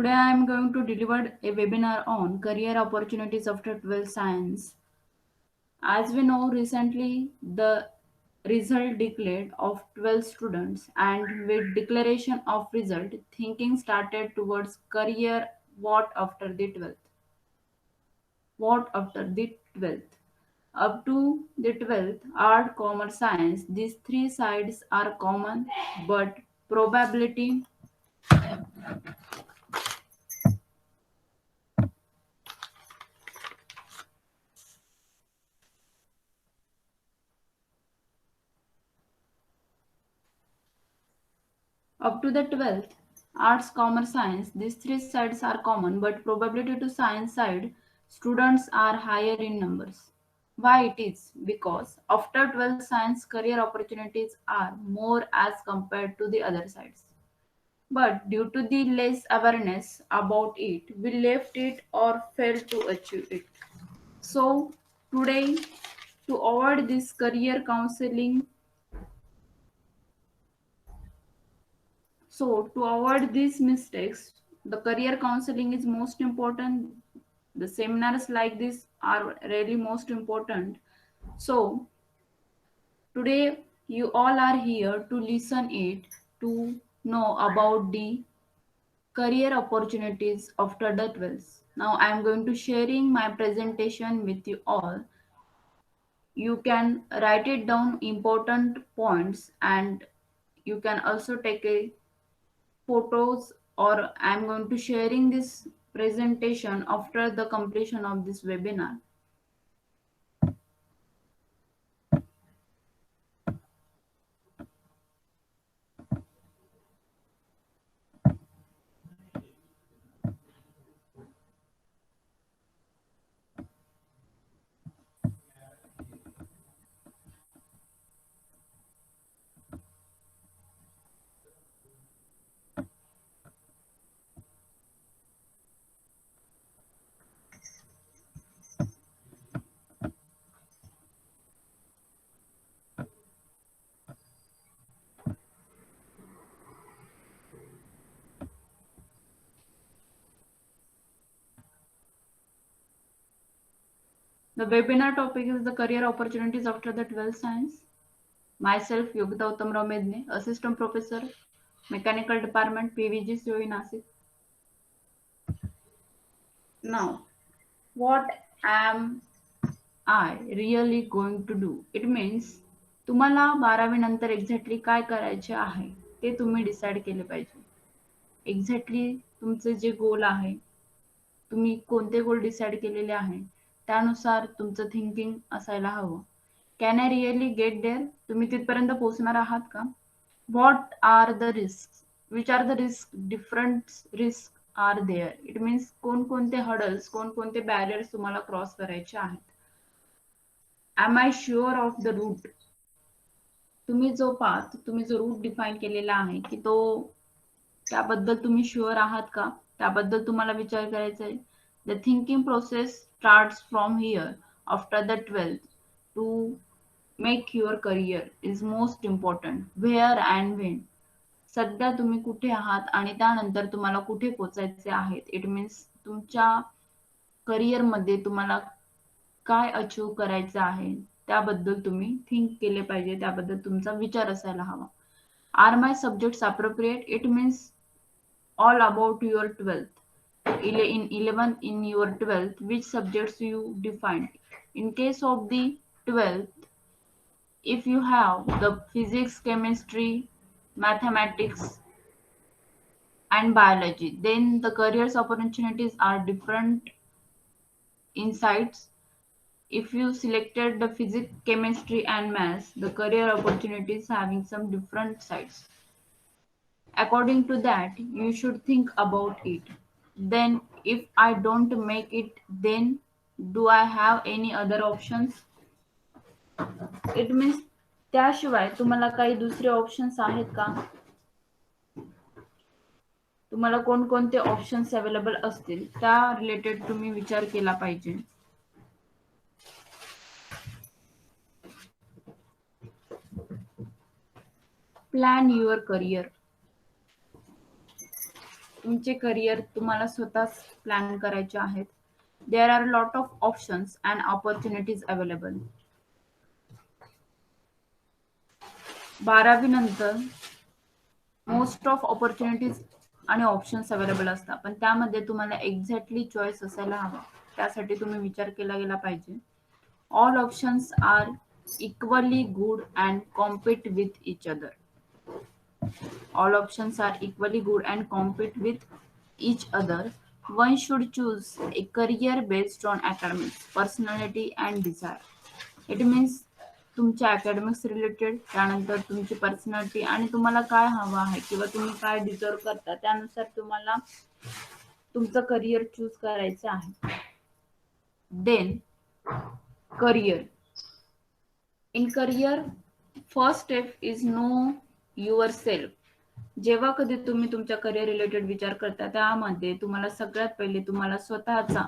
Today I am going to deliver a webinar on career opportunities after 12th science. As we know, recently the result declared of 12 students, and with declaration of result, thinking started towards career. What after the 12th? Up to the 12th, art, commerce, science, these three sides are common, but probability up to the 12th, arts, commerce, science, these three sides are common, but probability to science side students are higher in numbers. Why it is? Because after 12th science career opportunities are more as compared to the other sides. But due to the less awareness about it, we left it or failed to achieve it. So today, to avoid this career counseling, to avoid these mistakes, the career counseling is most important. The seminars like this are really most important. So today you all are here to listen it, to know about the career opportunities after the 12th. Now I am going to sharing my presentation with you all. You can write it down important points, and you can also take a photos, or I'm going to sharing this presentation after the completion of this webinar. The webinar topic is the career opportunities after the 12th science. Myself, Yogita Uttamrao Medne, Assistant Professor, Mechanical Department, PVG, COE Nasik. Now, what am I really going to do? It means तुम्हाला 12वी नंतर exactly काय करायचे आहे ते तुम्ही decide केले पाहिजे. एक्झॅक्टली तुमचे जे गोल आहे, तुम्ही कोणते गोल डिसाईड केलेले आहे, त्यानुसार तुमचं थिंकिंग असायला हवं. Can I really get there? तुम्ही तिथपर्यंत पोहोचणार आहात का? What are the risk? Which are the risk? Different risk are there. It means कोणकोणते हडल्स, कोणकोणते बॅरियर्स तुम्हाला क्रॉस करायचे आहेत. Am I sure of the route? तुम्ही जो रूट डिफाईन केलेला आहे की तो त्याबद्दल तुम्ही शुअर आहात का? त्याबद्दल तुम्हाला विचार करायचा आहे. The thinking process starts from here after the 12th to make your career is most important. Where and when? सध्या तुम्ही कुठे आहात आणि त्यानंतर तुम्हाला कुठे पोचायचे आहेत. इट मीन्स तुमच्या करिअरमध्ये तुम्हाला काय अचीव करायचं आहे त्याबद्दल तुम्ही थिंक केले पाहिजे, त्याबद्दल तुमचा विचार असायला हवा. Are my subjects appropriate? It means all about your 12th. In 11th, in your 12th, which subjects you defined? In case of the 12th, if you have the physics, chemistry, mathematics, and biology, then the careers opportunities are different insights. If you selected the physics, chemistry, and maths, the career opportunities having some different sides. According to that, you should think about it. Then, if I don't make it, then do I have any other options? It means त्याशिवाय तुम्हाला काही दुसरे options आहेत का? तुम्हाला कोणकोणते options available असतील त्या रिलेटेड तुम्ही विचार केला पाहिजे. Plan your career. तुमचे करिअर तुम्हाला स्वतःच प्लॅन करायचे आहेत. There are lot of options and opportunities available. 12वी नंतर मोस्ट ऑफ ऑपॉर्च्युनिटीज आणि ऑप्शन्स अवेलेबल असतात, पण त्यामध्ये तुम्हाला एक्झॅक्टली चॉईस असायला हवा. त्यासाठी तुम्ही विचार केला गेला पाहिजे. All options are equally good and compete with each other. All options are equally good and compete with each other. One should choose a career based on academics, personality, and desire. It means तुमच्या academics related, त्यानंतर तुमची personality आणि तुम्हाला काय हवं आहे किंवा तुम्ही काय डिझर्व करता त्यानुसार तुम्हाला तुमचं करिअर चूज करायचं आहे. Then career. In career first step is know yourself. जेव्हा कधी तुम्ही तुमच्या करिअर रिलेटेड विचार करता त्यामध्ये तुम्हाला सगळ्यात पहिले तुम्हाला स्वतःचा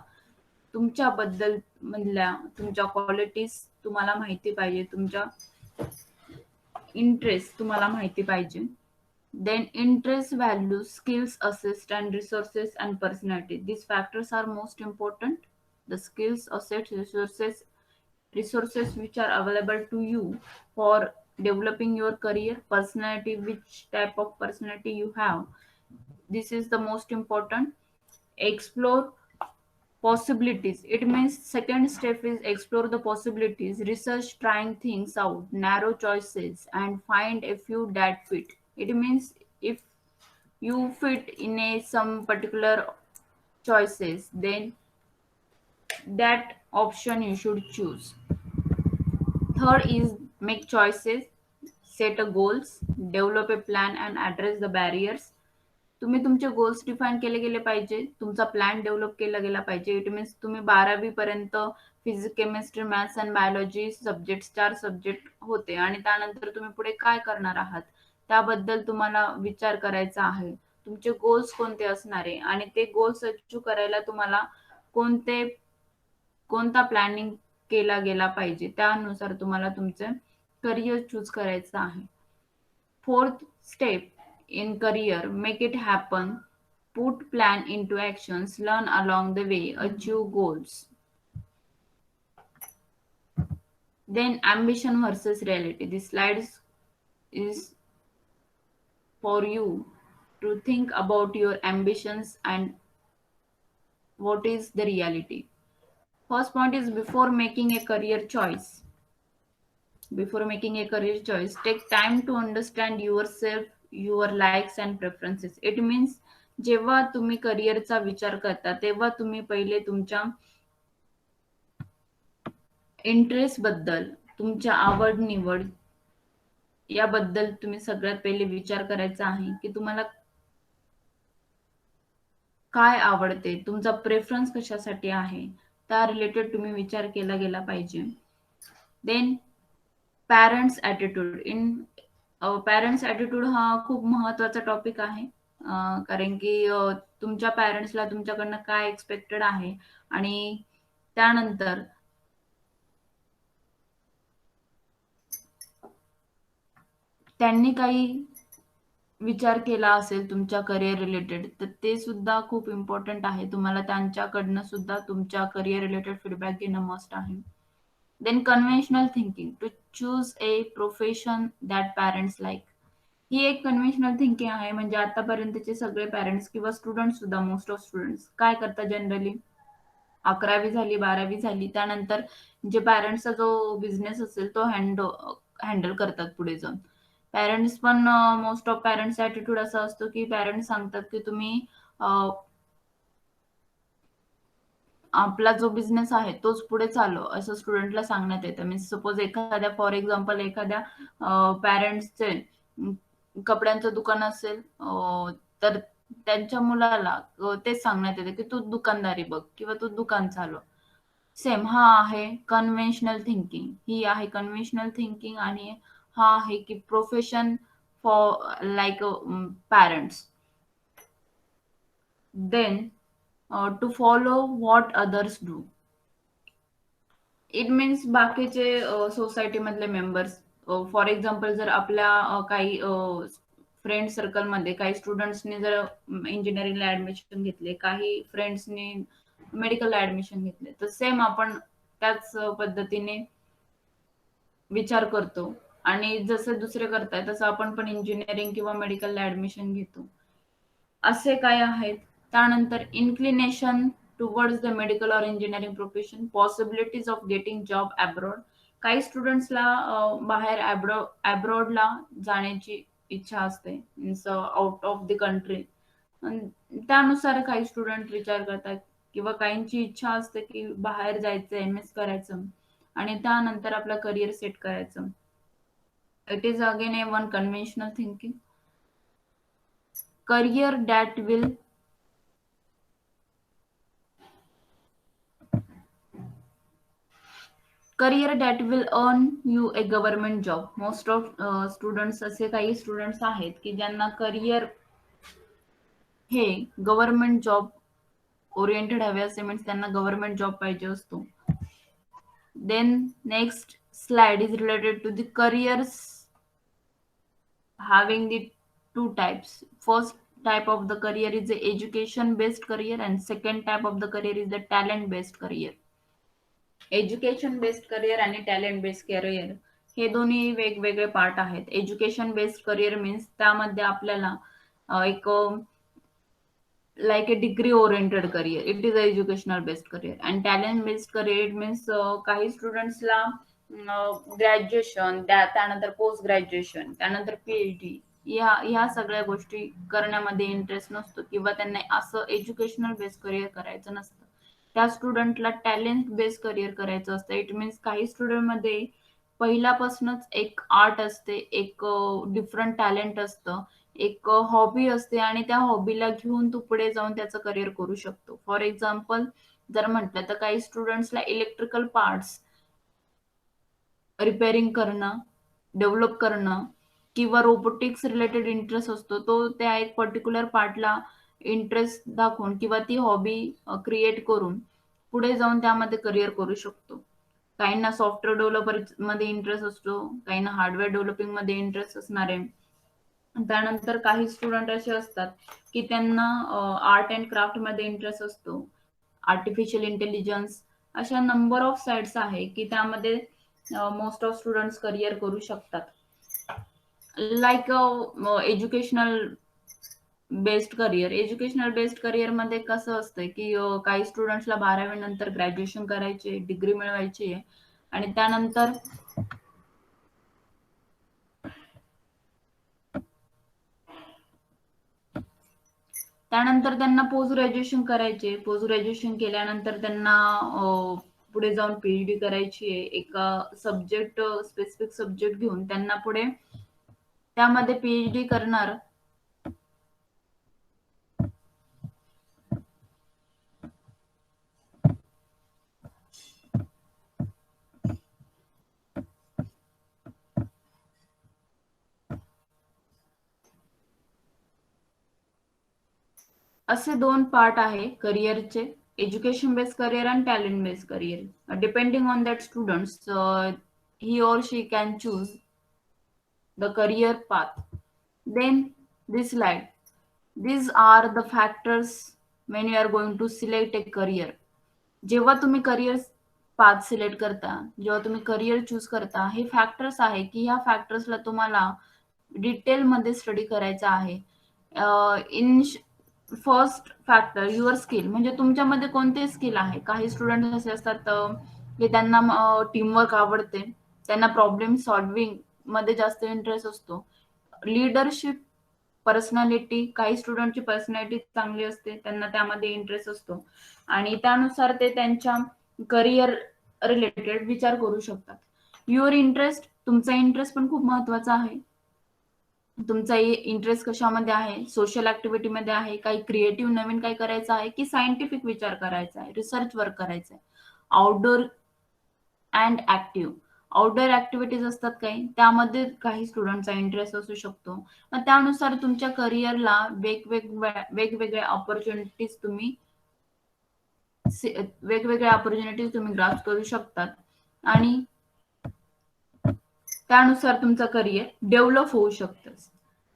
तुमच्याबद्दल मधल्या तुमच्या क्वालिटीज तुम्हाला माहिती पाहिजे, तुमच्या इंटरेस्ट तुम्हाला माहिती पाहिजे. Then interest, value, skills, assets and resources and personality. This factors are most important. The skills, assets, resources which are available to you for developing your career, personality, which type of personality you have, this is the most important. Explore possibilities. It means second step is explore the possibilities, research, trying things out, narrow choices and find a few that fit. It means if you fit in a some particular choices, then that option you should choose. Third is make choices, set a goals, develop a plan and address the barriers. तुम्ही तुमचे goals define केले गेले पाहिजे, तुमचा plan develop केला गेला पाहिजे. It means तुम्ही 12वी पर्यंत physics, chemistry, maths and biology subject 4 subject होते आणि त्यानंतर तुम्ही पुढे काय करणार आहात त्याबद्दल तुम्हाला विचार करायचा आहे. तुमचे गोल्स कोणते असणार आहे आणि ते गोल्स अचीव करायला तुम्हाला कोणते कोणता प्लॅनिंग केला गेला पाहिजे, त्यानुसार तुम्हाला तुमचं करिअर चूज करायचं आहे. Fourth step in career, make it happen, put plan into actions, learn along the way, achieve goals. Then ambition versus reality. This slide is for you to think about your ambitions and what is the reality. First point is before making a career choice. Before making a career choice, take time to understand yourself, your likes and preferences. It means जेव्हा तुम्ही करिअरचा विचार करता तेव्हा तुम्ही पहिले तुमच्या interest बद्दल, तुमच्या आवड निवड याबद्दल तुम्ही सगळ्यात पहिले विचार करायचा आहे की तुम्हाला काय आवडते, तुमचा प्रेफरन्स कशासाठी आहे, त्या रिलेटेड तुम्ही विचार केला गेला पाहिजे. Then parents attitude. Parents attitude हा खूप महत्त्वाचा टॉपिक आहे. कारण की तुमच्या पॅरेंट्सला तुमच्याकडनं काय एक्सपेक्टेड आहे आणि त्यानंतर त्यांनी काही विचार केला असेल तुमच्या करिअर रिलेटेड तर ते सुद्धा खूप इम्पॉर्टंट आहे. तुम्हाला त्यांच्याकडनं सुद्धा तुमच्या करिअर रिलेटेड फीडबॅक घेणं मस्ट आहे. Then conventional thinking, to choose a profession that parents like. ही एक कन्व्हेन्शनल थिंकिंग आहे. म्हणजे आतापर्यंतचे सगळे पॅरेंट्स किंवा स्टुडंट सुद्धा, मोस्ट ऑफ स्टुडंट्स काय करतात जनरली, 11वी झाली, 12वी झाली, त्यानंतर जे पॅरेंट्सचा जो बिझनेस असेल तो हँडल करतात पुढे जाऊन. पॅरेंट्स पण मोस्ट ऑफ पॅरेंट्स ॲटिट्यूड असा असतो की पॅरेंट्स सांगतात की तुम्ही आपला जो बिझनेस आहे तोच पुढे चालव, असं स्टुडंटला सांगण्यात येतं. मीन्स सपोज एखाद्या, फॉर एक्झाम्पल एखाद्या पॅरेंट्सचे कपड्यांचं दुकान असेल, तर त्यांच्या मुलाला तेच सांगण्यात येतं की तू दुकानदारी बघ किंवा तू दुकान चालव. सेम हा आहे कन्व्हेन्शनल थिंकिंग. ही आहे कन्व्हेन्शनल थिंकिंग आणि हा आहे की profession for like parents. Then to follow what others do. It means बाकीचे सोसायटी मधले मेंबर्स, फॉर एक्झाम्पल जर आपल्या काही फ्रेंड सर्कलमध्ये काही स्टुडंट्सनी जर इंजिनिअरिंगला ऍडमिशन घेतले, काही फ्रेंड्सनी मेडिकलला ऍडमिशन घेतले, तर सेम आपण त्याच पद्धतीने विचार करतो आणि जसं दुसरे करताय तसं आपण पण इंजिनिअरिंग किंवा मेडिकलला ऍडमिशन घेतो. असे काय आहेत? त्यानंतर inclination towards the medical or engineering profession, possibilities of getting job abroad. काही स्टुडंट्सला बाहेर अब्रॉडला जाण्याची इच्छा असते, means out of the country. त्यानुसार काही स्टुडंट विचार करतात किंवा काहींची इच्छा असते की बाहेर जायचं, एमएस करायचं आणि त्यानंतर आपलं करिअर सेट करायचं. It is again A one conventional thinking. Career that will career that will earn U A government job. Most of students, असे काही स्टुडंट्स आहेत की ज्यांना करिअर हे गव्हर्नमेंट जॉब ओरिएंटेड हवे असे, मीन्स त्यांना गव्हर्नमेंट जॉब पाहिजे असतो. Then next slide is related to the careers having the two types. First type of the career is the education based career and second type of the career is the talent based career. Education based career आणि talent based career हे दोन्ही वेगवेगळे part आहेत. Education based career means त्यामध्ये आपल्याला एक like a degree oriented career, it is a educational based career. And talent based career, it means काही स्टुडंट्सला graduation, त्यानंतर पोस्ट ग्रॅज्युएशन, त्यानंतर पीएचडी ह्या सगळ्या गोष्टी करण्यामध्ये इंटरेस्ट नसतो किंवा त्यांना असं एज्युकेशनल बेस्ड करिअर करायचं नसतं. त्या स्टुडंटला टॅलेंट बेस्ड करिअर करायचं असतं. इट मीन्स काही स्टुडंटमध्ये पहिल्यापासूनच एक आर्ट असते, एक डिफरंट टॅलेंट असतं, एक हॉबी असते आणि त्या हॉबीला घेऊन तू पुढे जाऊन त्याचं करिअर करू शकतो. फॉर एक्झाम्पल जर म्हटलं तर काही स्टुडंट्सला इलेक्ट्रिकल पार्ट्स रिपेअरिंग करणं, डेव्हलप करणं किंवा रोबोटिक्स रिलेटेड इंटरेस्ट असतो, तो त्या एक पर्टिक्युलर पार्टला इंटरेस्ट दाखवून किंवा ती हॉबी क्रिएट करून पुढे जाऊन त्यामध्ये करिअर करू शकतो. काहींना सॉफ्टवेअर डेव्हलपर मध्ये इंटरेस्ट असतो, काहींना हार्डवेअर डेव्हलपिंग मध्ये इंटरेस्ट असणार आहे. त्यानंतर काही स्टुडंट असे असतात की त्यांना आर्ट अँड क्राफ्ट मध्ये इंटरेस्ट असतो, आर्टिफिशियल इंटेलिजन्स, अशा नंबर ऑफ साइट्स आहे की त्यामध्ये मोस्ट ऑफ स्टुडंट्स करिअर करू शकतात. Like educational based career. Educational based career मध्ये कसं असतं की काही स्टुडंट्सला 12वी नंतर ग्रॅज्युएशन करायचे, डिग्री मिळवायची आहे आणि त्यानंतर त्यांना पोस्ट ग्रॅज्युएशन करायचे. पोस्ट ग्रॅज्युएशन केल्यानंतर त्यांना पुढे जाऊन पीएचडी करायची आहे. एका सब्जेक्ट, स्पेसिफिक सब्जेक्ट घेऊन त्यांना पुढे त्यामध्ये पीएचडी करणार. असे दोन पार्ट आहे करिअरचे, एज्युकेशन बेस्ड करिअर आणि talent based career. Depending on that students, he or she can choose the career path. Then this slide, these are the factors when you are going to select a career. जेव्हा तुम्ही career path select करता, जेव्हा तुम्ही career choose करता, हे factors आहे की ह्या फॅक्टर्सला तुम्हाला डिटेल मध्ये स्टडी करायचा आहे. In first factor your skill, म्हणजे तुमच्यामध्ये कोणते स्किल आहे. काही स्टुडंट असे असतात की त्यांना टीमवर्क आवडते, त्यांना प्रॉब्लेम सॉल्विंग मध्ये जास्त इंटरेस्ट असतो. लीडरशिप, पर्सनॅलिटी, काही स्टुडंटची पर्सनॅलिटी चांगली असते, त्यांना त्यामध्ये इंटरेस्ट असतो आणि त्यानुसार ते त्यांच्या करिअर रिलेटेड विचार करू शकतात. युअर इंटरेस्ट, तुमचा इंटरेस्ट पण खूप महत्वाचा आहे. तुमचा इंटरेस्ट कशामध्ये आहे, सोशल ऍक्टिव्हिटीमध्ये आहे, काही क्रिएटिव्ह नवीन काही करायचं आहे की सायंटिफिक विचार करायचा आहे, रिसर्च वर्क करायचं आहे. Outdoor and active, outdoor activities असतात काही, त्यामध्ये काही स्टुडंटचा इंटरेस्ट असू शकतो. मग त्यानुसार तुमच्या करिअरला वेगवेगळ्या ऑपॉर्च्युनिटीज तुम्ही ग्रास्प करू शकतात आणि त्यानुसार तुमचं करिअर डेव्हलप होऊ शकतं.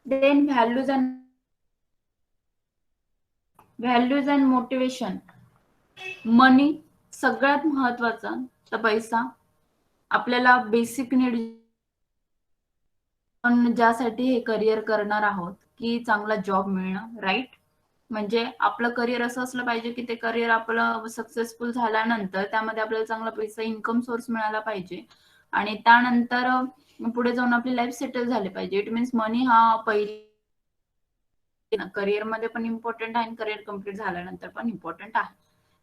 Then values and motivation. Money सगळ्यात महत्वाचा तर पैसा. आपल्याला बेसिक नीड आपण ज्यासाठी हे करिअर करणार आहोत, की चांगला जॉब मिळणं, राइट? म्हणजे आपलं करिअर असं असलं पाहिजे, की ते करिअर आपलं सक्सेसफुल झाल्यानंतर त्यामध्ये आपल्याला चांगला पैसा, इन्कम सोर्स मिळाला पाहिजे आणि त्यानंतर पुढे जाऊन आपली लाईफ सेटल झाली पाहिजे. इट मीन्स मनी हा पहिली करिअरमध्ये पण इम्पॉर्टंट आहे आणि करिअर कंप्लीट झाल्यानंतर पण इम्पॉर्टंट आहे.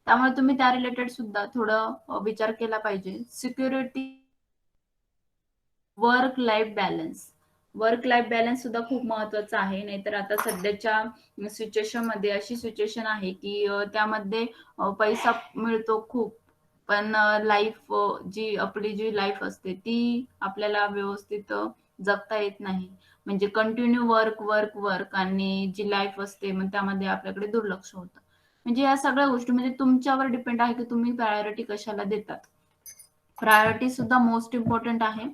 त्यामुळे तुम्ही त्या रिलेटेड सुद्धा थोडं विचार केला पाहिजे. Security, work life balance. Work life balance सुद्धा खूप महत्वाचा आहे. नाहीतर आता सध्याच्या सिच्युएशनमध्ये अशी सिच्युएशन आहे, की त्यामध्ये पैसा मिळतो खूप, पण लाईफ जी आपली जी लाईफ असते ती आपल्याला व्यवस्थित जगता येत नाही. म्हणजे कंटिन्यू वर्क, वर्क, वर्क आणि जी लाईफ असते मग त्यामध्ये आपल्याकडे दुर्लक्ष होतं. म्हणजे या सगळ्या गोष्टी म्हणजे तुमच्यावर डिपेंड आहे, की तुम्ही प्रायोरिटी कशाला देतात. प्रायोरिटी सुद्धा मोस्ट इम्पॉर्टंट आहे.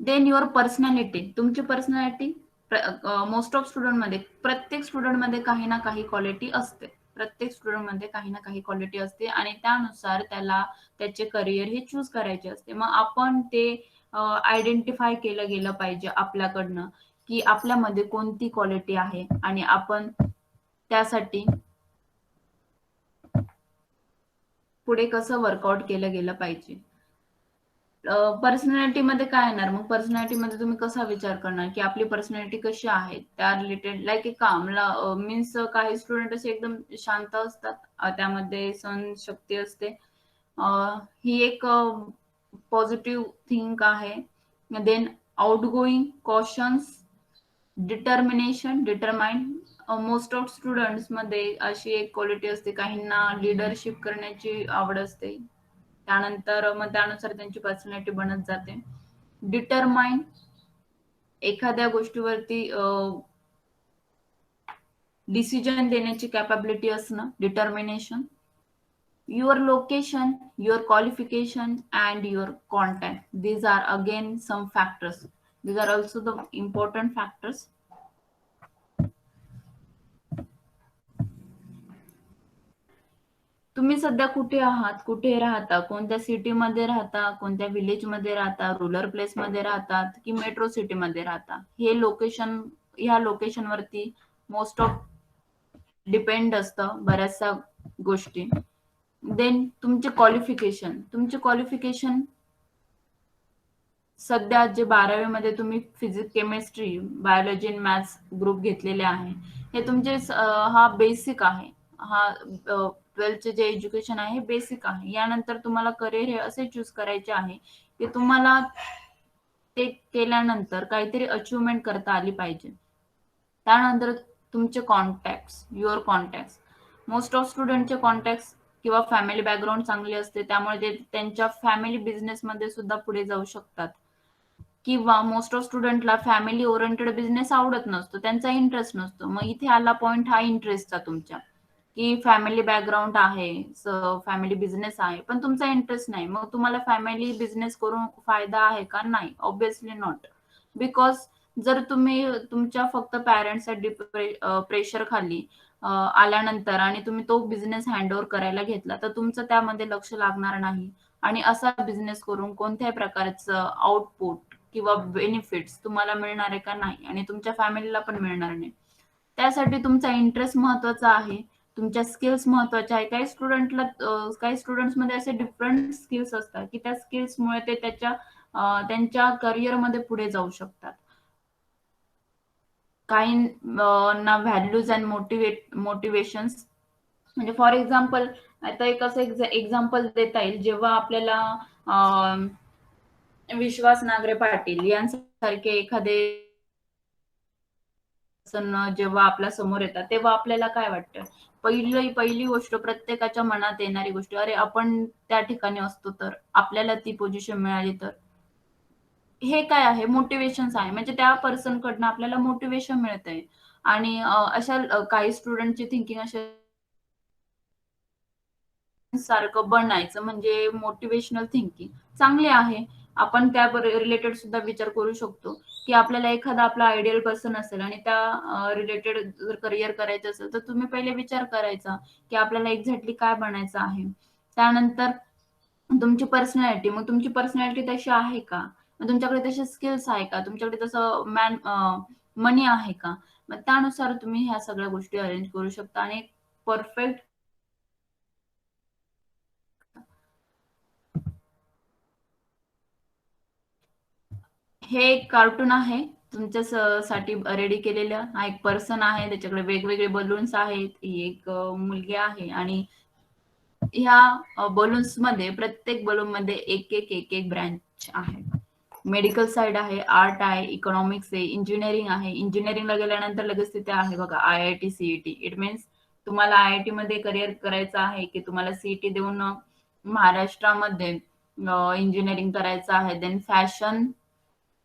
Then your personality. तुमची पर्सनॅलिटी मोस्ट ऑफ स्टुडंटमध्ये, प्रत्येक स्टुडंटमध्ये काही ना काही क्वालिटी असते. प्रत्येक स्टुडंटमध्ये काही ना काही क्वालिटी असते आणि त्यानुसार त्याला त्याचे करिअर हे चूज करायचे असते. मग आपण ते आयडेंटिफाय केलं गेलं पाहिजे आपल्याकडनं, की आपल्यामध्ये कोणती क्वालिटी आहे आणि आपण त्यासाठी पुढे कसं वर्कआउट केलं गेलं पाहिजे. पर्सनॅलिटीमध्ये काय येणार मग? पर्सनॅलिटीमध्ये तुम्ही कसा विचार करणार, की आपली पर्सनॅलिटी कशी आहे? त्या रिलेटेड लाइक एक कामला मीन्स काही स्टुडंट असे एकदम शांत असतात. त्यामध्ये सहनशक्ती असते. अ, ही एक पॉझिटिव्ह थिंक आहे. Then outgoing, conscious, determination, determined. Most of students मध्ये अशी एक क्वालिटी असते. काहींना लीडरशिप करण्याची आवड असते. त्यानंतर मग त्यानुसार त्यांची पर्सनॅलिटी बनत जाते. डिटरमाइन, एखाद्या गोष्टीवरती डिसिजन देण्याची कॅपॅबिलिटी असणं, determination. Your location, your qualification and your contact. These are again some factors. These are also the important factors. तुम्ही सध्या कुठे आहात? कुठे राहता? कोणत्या सिटीमध्ये राहता? कोणत्या विलेजमध्ये राहता? रुरल प्लेसमध्ये राहतात की मेट्रो सिटीमध्ये राहता? हे लोकेशन, ह्या लोकेशनवरती मोस्ट ऑफ डिपेंड असतं बऱ्याचशा गोष्टी. देन तुमचे क्वालिफिकेशन. तुमचे क्वालिफिकेशन सध्या जे 12वी मध्ये तुम्ही फिजिक्स, केमिस्ट्री, बायोलॉजी आणि मॅथ्स ग्रुप घेतलेले आहे, हे तुमचे हा बेसिक आहे. हा 12th जे एज्युकेशन आहे हे बेसिक आहे. यानंतर तुम्हाला करिअर हे असे चूज करायचे आहे, की तुम्हाला ते केल्यानंतर काहीतरी अचिव्हमेंट करता आली पाहिजे. त्यानंतर तुमचे contacts, your contacts. Most of स्टुडंटचे कॉन्टॅक्ट्स किंवा फॅमिली बॅकग्राऊंड चांगली असते, त्यामुळे ते त्यांच्या फॅमिली बिझनेसमध्ये सुद्धा पुढे जाऊ शकतात. किंवा मोस्ट ऑफ स्टुडंटला फॅमिली ओरिएंटेड बिझनेस आवडत नसतो, त्यांचा इंटरेस्ट नसतो. मग इथे आला पॉइंट हा इंटरेस्टचा तुमच्या, की फॅमिली बॅकग्राऊंड आहे, फॅमिली बिझनेस आहे, पण तुमचा इंटरेस्ट नाही. मग तुम्हाला फॅमिली बिझनेस करून फायदा आहे का? नाही, ऑब्विसली नॉट. बिकॉज जर तुम्ही तुमच्या फक्त पॅरेंट्सच्या प्रेशर खाली आल्यानंतर आणि तुम्ही तो बिझनेस हँडओव्हर करायला घेतला, तर तुमचं त्यामध्ये लक्ष लागणार नाही आणि असा बिझनेस करून कोणत्याही प्रकारचं आउटपुट किंवा बेनिफिट्स तुम्हाला मिळणार आहे का? नाही, आणि तुमच्या फॅमिलीला पण मिळणार नाही. त्यासाठी तुमचा इंटरेस्ट महत्वाचा आहे, तुमच्या स्किल्स महत्वाच्या आहे. काही स्टुडंट्समध्ये असे डिफरंट स्किल्स असतात, की त्या स्किल्समुळे ते त्यांच्या करिअरमध्ये पुढे जाऊ शकतात. काही ना व्हॅल्यूज अँड मोटिवेशन्स. म्हणजे फॉर एक्झाम्पल, आता एक असं एक्झाम्पल देता येईल, जेव्हा आपल्याला विश्वास नांगरे पाटील यांसारखे एखादे जेव्हा आपल्या समोर येतात, तेव्हा आपल्याला काय वाटतं? पहिली गोष्ट, प्रत्येकाच्या मनात येणारी गोष्ट, अरे आपण त्या ठिकाणी असतो तर, आपल्याला ती पोझिशन मिळाली तर. हे काय आहे? मोटिवेशन्स आहे. म्हणजे त्या पर्सन कडनं आपल्याला मोटिवेशन मिळतंय. आणि अशा काही स्टुडंटची थिंकिंग अशी सारखं बनायचं म्हणजे मोटिवेशनल थिंकिंग चांगली आहे. आपण त्या रिलेटेड सुद्धा विचार करू शकतो, की आपल्याला एखादा आपला आयडियल पर्सन असेल आणि त्या रिलेटेड जर करिअर करायचं असेल, तर तुम्ही पहिले विचार करायचा, की आपल्याला एक्झॅक्टली काय बनायचं आहे. त्यानंतर तुमची पर्सनॅलिटी, मग तुमची पर्सनॅलिटी तशी आहे का? मग तुमच्याकडे तसे स्किल्स आहे का? तुमच्याकडे तसं मनी आहे का? मग त्यानुसार तुम्ही ह्या सगळ्या गोष्टी अरेंज करू शकता आणि परफेक्ट हे एक कार्टून आहे तुमच्या साठी रेडी केलेलं. हा एक पर्सन आहे, त्याच्याकडे वेगवेगळे बलून्स आहेत. ही एक मुलगी आहे आणि ह्या बलून्स मध्ये प्रत्येक बलून मध्ये एक ब्रँच आहे. मेडिकल साइड आहे, आर्ट आहे, इकॉनॉमिक्स आहे, इंजिनिअरिंग आहे. इंजिनिअरिंगला गेल्यानंतर लगेच तिथे आहे बघा IIT CET. इट मीन्स तुम्हाला IIT मध्ये करिअर करायचं आहे की तुम्हाला CET देऊन महाराष्ट्रामध्ये इंजिनिअरिंग करायचं आहे. Then fashion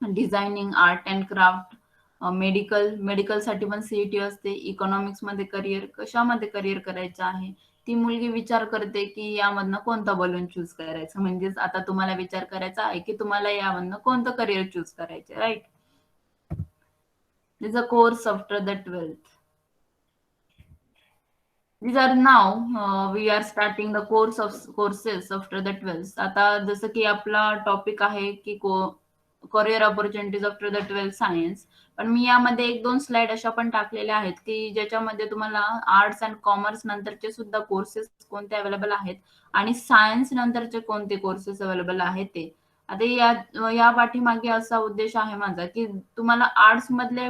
designing, art and craft, medical साठी पण सीईटी असते. इकॉनॉमिक्स मध्ये करिअर, कशामध्ये करिअर करायचं आहे, ती मुलगी विचार करते की यामधनं कोणता बलून चूज करायचा. म्हणजेच आता तुम्हाला विचार करायचा आहे की तुम्हाला यामधनं कोणतं करिअर चूज करायचे, right. This a course after the 12th. These are now we are starting the courses after the 12th. आता जसं की आपला टॉपिक आहे की career opportunities after the 12th science. पण मी यामध्ये एक दोन स्लाइड अशा पण टाकलेल्या आहेत की ज्याच्यामध्ये तुम्हाला आर्ट्स अँड कॉमर्स नंतरचे सुद्धा कोर्सेस कोणते अवेलेबल आहेत आणि सायन्स नंतरचे कोणते कोर्सेस अवेलेबल आहेत ते. आता या पाठीमागे असा उद्देश आहे माझा की तुम्हाला आर्ट्स मधले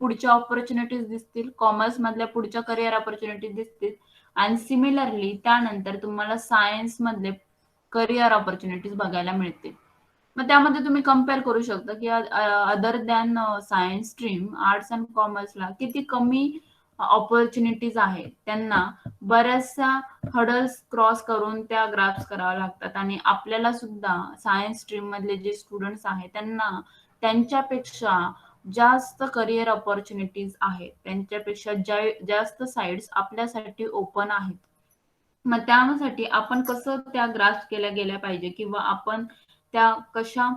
पुढच्या ऑपॉर्च्युनिटीज दिसतील, कॉमर्स मधल्या पुढच्या करिअर ऑपॉर्च्युनिटीज दिसतील आणि सिमिलरली त्यानंतर तुम्हाला सायन्स मधले करिअर ऑपॉर्च्युनिटीज बघायला मिळतील. मग त्यामध्ये तुम्ही कम्पेअर करू शकता की other than science stream arts and कॉमर्सला किती कमी ऑपॉर्च्युनिटीज आहेत. त्यांना बऱ्याचशा हडल्स क्रॉस करून त्या ग्राफ्स कराव्या लागतात आणि आपल्याला सुद्धा सायन्स स्ट्रीम मधले जे स्टुडंट्स आहेत त्यांना त्यांच्यापेक्षा जास्त करिअर ऑपॉर्च्युनिटीज आहेत, त्यांच्यापेक्षा जास्त साइड्स आपल्यासाठी ओपन आहेत. मग त्यासाठी आपण कसं त्या ग्रास्प केल्या गेल्या पाहिजे किंवा आपण त्या कशा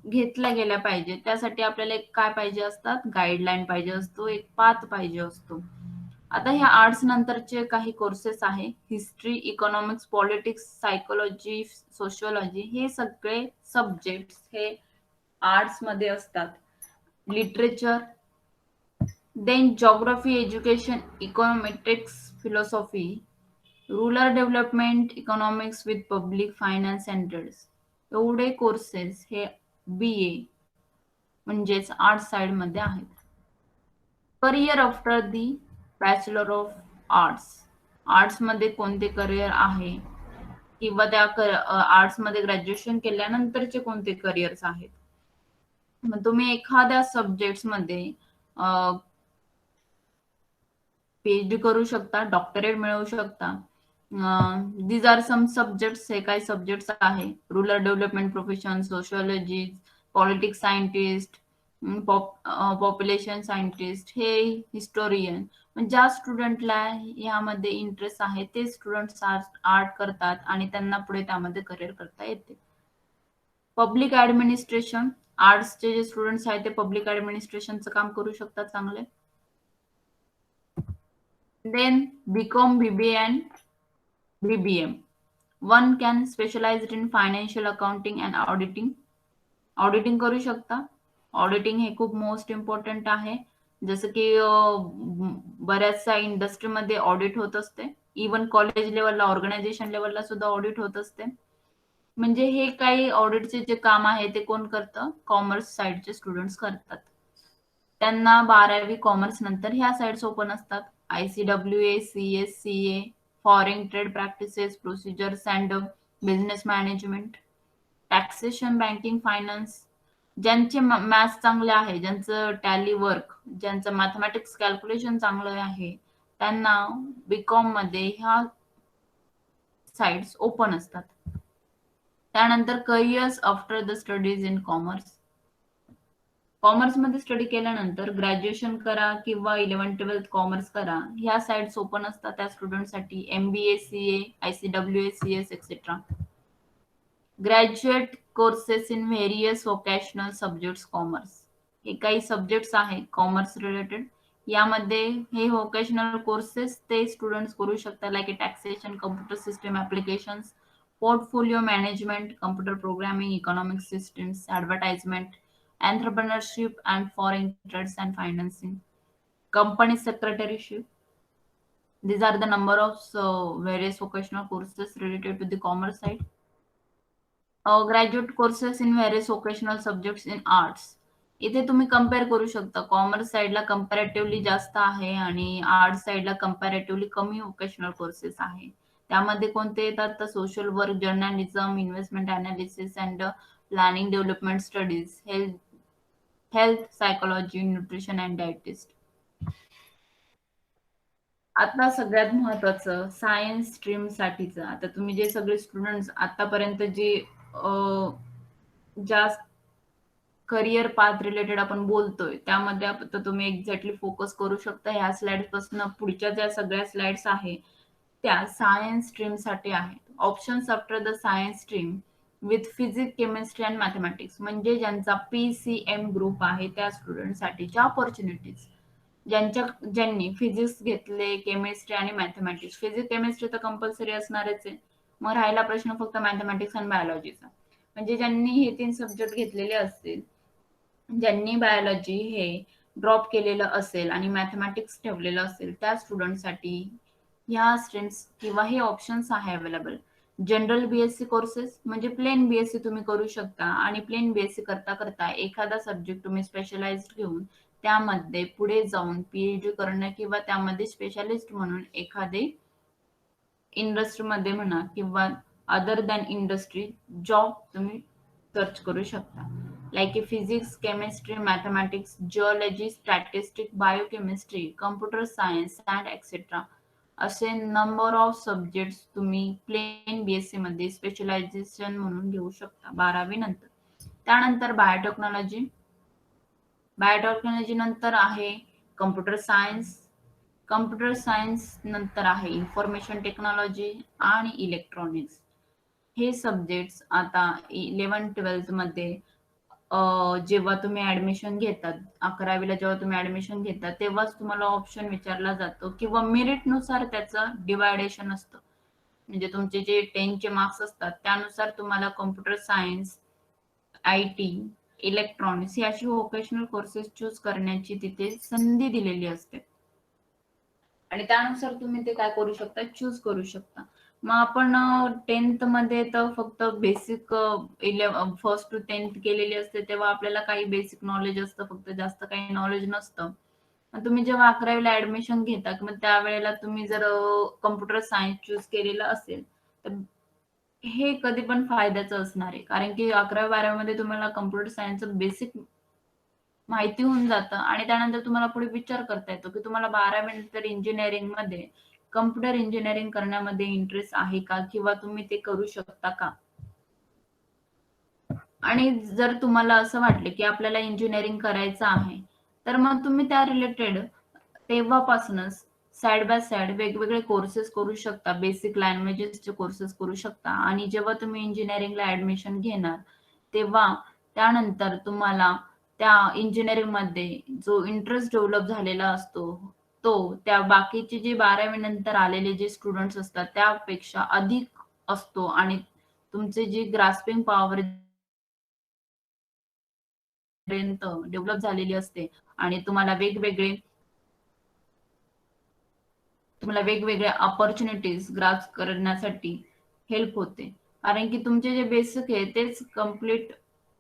घेतल्या गेल्या पाहिजे, त्यासाठी आपल्याला एक काय पाहिजे असतात, गाईडलाईन पाहिजे असतो, एक पाथ पाहिजे असतो. आता ह्या आर्ट्स नंतरचे काही कोर्सेस आहे, history, economics, politics, psychology, sociology, हे सगळे सब्जेक्ट्स हे आर्ट्स मध्ये असतात. Literature, then geography, education, econometrics, philosophy, rural development, economics with public finance standards, एवढे कोर्सेस हे BA म्हणजेच आर्ट साइड मध्ये आहेत. Career after the bachelor of arts, arts मध्ये कोणते करिअर आहे किंवा त्या आर्ट्स मध्ये ग्रॅज्युएशन केल्यानंतरचे कोणते करिअर्स आहेत. मग तुम्ही एखाद्या सब्जेक्ट्स मध्ये PhD करू शकता, डॉक्टरेट मिळवू शकता. दीज आर सम सब्जेक्ट्स, हे काही सब्जेक्ट्स आहे. Rural development profession, sociology, politics scientist, population scientist, हे हिस्टोरियन. ज्या स्टुडंटला यामध्ये इंटरेस्ट आहे ते स्टुडंट आर्ट करतात आणि त्यांना पुढे त्यामध्ये करिअर करता येते. पब्लिक ऍडमिनिस्ट्रेशन, आर्ट्सचे जे स्टुडंट्स आहेत ते पब्लिक ऍडमिनिस्ट्रेशनचं काम करू शकतात चांगले. Then BCom, BBA and BBM. One can specialized in financial accounting and auditing. Auditing करू शकता. ऑडिटिंग हे खूप मोस्ट इम्पॉर्टंट आहे. जसं की बऱ्याचशा इंडस्ट्रीमध्ये ऑडिट होत असते. इवन कॉलेज लेवलला, ऑर्गनायझेशन लेवलला सुद्धा ऑडिट होत असते. म्हणजे हे काही ऑडिटचे जे काम आहे ते कोण करतं, कॉमर्स साइडचे स्टुडंट्स करतात. त्यांना 12वी कॉमर्स नंतर ह्या साइड्स ओपन असतात. ICWA, CS, CA, foreign trade practices, procedures and business management, taxation, banking, finance. ज्यांचे मॅथ्स चांगले आहे, ज्यांचं टॅली वर्क, ज्यांचं मॅथमॅटिक्स कॅल्क्युलेशन चांगलं आहे, त्यांना बीकॉम मध्ये ह्या साइड्स ओपन असतात. त्यानंतर careers after the studies in commerce. कॉमर्समध्ये स्टडी केल्यानंतर ग्रॅज्युएशन करा किंवा 11th-12th कॉमर्स करा, ह्या साइट्स ओपन असतात त्या स्टुडंटसाठी. MBA, CA, ICWA, CS etcetera. Graduate courses in various vocational subjects commerce. हे काही सब्जेक्ट्स आहेत कॉमर्स रिलेटेड. यामध्ये हे व्होकेशनल कोर्सेस ते स्टुडंट्स करू शकतात, like taxation, computer system applications, portfolio management, computer programming, economic systems, advertisement, entrepreneurship and foreign trades and financing, company secretaryship. These are the number of various vocational courses related to the commerce side. Graduate courses in various vocational subjects in arts. इथे तुम्ही compare करू शकता, commerce साईडला comparatively जास्त आहे आणि arts साईडला comparatively कमी वोकेशनल कोर्सेस आहे. त्यामध्ये कोणते येतात तर social work, journalism, investment analysis and planning development studies, health psychology, nutrition and डायटिस्ट. आता सगळ्यात महत्वाचं सायन्स स्ट्रीम साठीचं. आता तुम्ही जे सगळे स्टुडंट्स आतापर्यंत जे ज्या करिअर पाथ रिलेटेड आपण बोलतोय त्यामध्ये आता तुम्ही एक्झॅक्टली फोकस करू शकता. ह्या स्लाइड पासून पुढच्या ज्या सगळ्या स्लाइड्स आहेत त्या सायन्स स्ट्रीम साठी आहेत. Options after the science stream with physics, chemistry and mathematics, म्हणजे ज्यांचा PCM ग्रुप आहे त्या स्टुडंटसाठीच्या ऑपॉर्च्युनिटीज. ज्यांनी फिजिक्स घेतले, केमिस्ट्री आणि मॅथमॅटिक्स. फिजिक्स केमिस्ट्री तर कंपल्सरी असणारच आहे. मग राहिला प्रश्न फक्त मॅथमॅटिक्स आणि बायोलॉजीचा. म्हणजे ज्यांनी हे 3 सब्जेक्ट घेतलेले असतील, ज्यांनी बायोलॉजी हे ड्रॉप केलेलं असेल आणि मॅथमॅटिक्स ठेवलेलं असेल त्या स्टुडंटसाठी ह्या स्ट्रीम्स किंवा हे ऑप्शन्स आहे अवेलेबल. जनरल BSc कोर्सेस म्हणजे प्लेन BSc तुम्ही करू शकता आणि प्लेन BSc करता करता एखादा सब्जेक्ट तुम्ही स्पेशलाइज घेऊन त्यामध्ये पुढे जाऊन PhD करणं किंवा त्यामध्ये स्पेशालिस्ट म्हणून एखादे इंडस्ट्रीमध्ये म्हणा किंवा अदर दॅन इंडस्ट्री जॉब तुम्ही सर्च करू शकता. Like physics, chemistry, mathematics, geology, statistic, biochemistry, computer science and etcetera असे नंबर ऑफ सब्जेक्ट्स तुम्ही प्लेन BSc मध्ये स्पेशलायझेशन म्हणून घेऊ शकता 12वी नंतर. त्यानंतर बायोटेक्नॉलॉजी. बायोटेक्नॉलॉजी नंतर आहे कम्प्युटर सायन्स. कम्प्युटर सायन्स नंतर आहे इन्फॉर्मेशन टेक्नॉलॉजी आणि इलेक्ट्रॉनिक्स. हे सब्जेक्ट्स आता 11-12 मध्ये जेव्हा तुम्ही ऍडमिशन घेतात, 11वीला जेव्हा तुम्ही ऍडमिशन घेता तेव्हाच तुम्हाला ऑप्शन विचारला जातो किंवा मेरिट नुसार त्याचं डिवायडेशन असतं. म्हणजे तुमचे जे 10चे मार्क्स असतात त्यानुसार तुम्हाला कम्प्युटर सायन्स, IT, इलेक्ट्रॉनिक्स ही अशी व्होकेशनल कोर्सेस चूज करण्याची तिथे संधी दिलेली असते आणि त्यानुसार तुम्ही ते काय करू शकता, चूज करू शकता. मग आपण 10th मध्ये तर फक्त बेसिक फर्स्ट टू 10th केलेली असते तेव्हा आपल्याला काही बेसिक नॉलेज असतं, फक्त जास्त काही नॉलेज नसतं. तुम्ही जेव्हा 11वीला ऍडमिशन घेता मग त्यावेळेला तुम्ही जर कम्प्युटर सायन्स चूज केलेलं असेल तर हे कधी पण फायद्याचं असणार आहे, कारण की 11वी-12वी मध्ये तुम्हाला कम्प्युटर सायन्सचं बेसिक माहिती होऊन जातं आणि त्यानंतर तुम्हाला पुढे विचार करता येतो की तुम्हाला 12वी नंतर इंजिनिअरिंग मध्ये कम्प्युटर इंजिनिअरिंग करण्यामध्ये इंटरेस्ट आहे का किंवा तुम्ही ते करू शकता का. आणि जर तुम्हाला असं वाटलं की आपल्याला इंजिनिअरिंग करायचं आहे तर मग तुम्ही त्या रिलेटेड तेव्हापासूनच साइड बाय साइड वेगवेगळे कोर्सेस करू शकता. बेसिक लँग्वेजेसचे कोर्सेस करू शकता आणि जेव्हा तुम्ही इंजिनिअरिंगला ऍडमिशन घेणार तेव्हा त्यानंतर तुम्हाला त्या इंजिनिअरिंग मध्ये जो इंटरेस्ट डेव्हलप झालेला असतो तो त्या बाकीचे जे 12वी नंतर आलेले जे स्टुडंट्स असतात त्यापेक्षा अधिक असतो आणि तुमचे जी ग्रास्पिंग पॉवर डेव्हलप झालेली असते आणि तुम्हाला वेगवेगळ्या अपॉर्च्युनिटीज ग्रास्प करण्यासाठी हेल्प होते. कारण की तुमचे जे बेसिक आहे तेच कम्प्लीट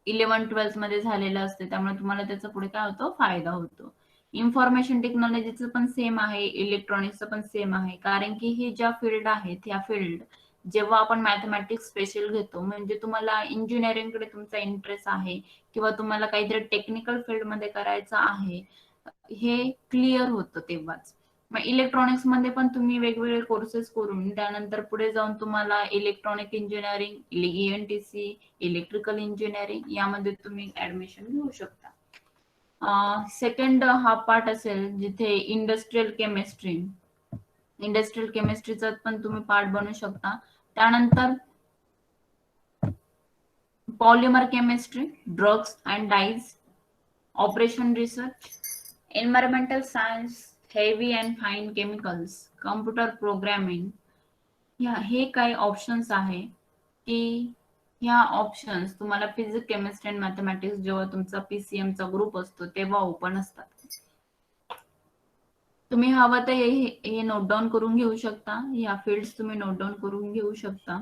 11-12 मध्ये झालेलं असते त्यामुळे तुम्हाला त्याचा पुढे काय होतो, फायदा होतो. इन्फॉर्मेशन टेक्नॉलॉजीचं पण सेम आहे, इलेक्ट्रॉनिक्सचं पण सेम आहे, कारण की हे ज्या फील्ड आहेत ह्या फील्ड जेव्हा आपण मॅथमॅटिक्स स्पेशल घेतो म्हणजे तुम्हाला इंजिनिअरिंगकडे तुमचा इंटरेस्ट आहे किंवा तुम्हाला काहीतरी टेक्निकल फील्डमध्ये करायचं आहे हे क्लिअर होतं तेव्हाच. मग इलेक्ट्रॉनिक्स मध्ये पण तुम्ही वेगवेगळे कोर्सेस करून त्यानंतर पुढे जाऊन तुम्हाला electronic engineering, ENTC, electrical engineering यामध्ये तुम्ही ऍडमिशन घेऊ शकता. सेकंड हा पार्ट असेल जिथे इंडस्ट्रियल केमिस्ट्रीचा पण तुम्ही पार्ट बनू शकता. त्यानंतर polymer chemistry, drugs and dies, operation research, environmental science, heavy and fine chemicals, computer programming. हे काही ऑप्शन्स आहे की ह्या ऑप्शन्स तुम्हाला फिजिक्स, केमिस्ट्री अँड मॅथमॅटिक्स जेव्हा तुमचा PCM चा ग्रुप असतो तेव्हा ओपन असतात. तुम्ही हवं तर हे नोट डाऊन करून घेऊ शकता. या फील्ड्स तुम्ही नोट डाऊन करून घेऊ शकता.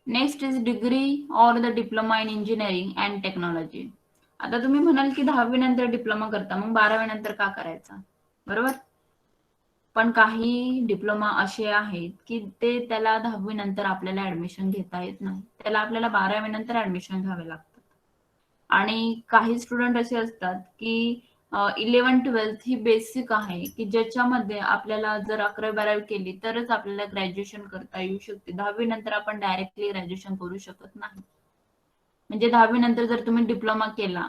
Next is degree or the diploma in engineering and technology. आता तुम्ही म्हणाल की 10वी नंतर डिप्लोमा करता, मग 12वी नंतर का करायचा, बरोबर? पण काही डिप्लोमा असे आहेत की ते त्याला 10वी नंतर आपल्याला ऍडमिशन घेता येत नाही, त्याला आपल्याला 12वी नंतर ऍडमिशन घ्यावे लागतं. आणि काही स्टुडंट असे असतात की 11th-12th ही बेसिक आहे की ज्याच्यामध्ये आपल्याला जर 11वी-12वी केली तरच आपल्याला ग्रॅज्युएशन करता येऊ शकते. 10वी नंतर आपण डायरेक्टली ग्रॅज्युएशन करू शकत नाही. म्हणजे 10वी नंतर जर तुम्ही डिप्लोमा केला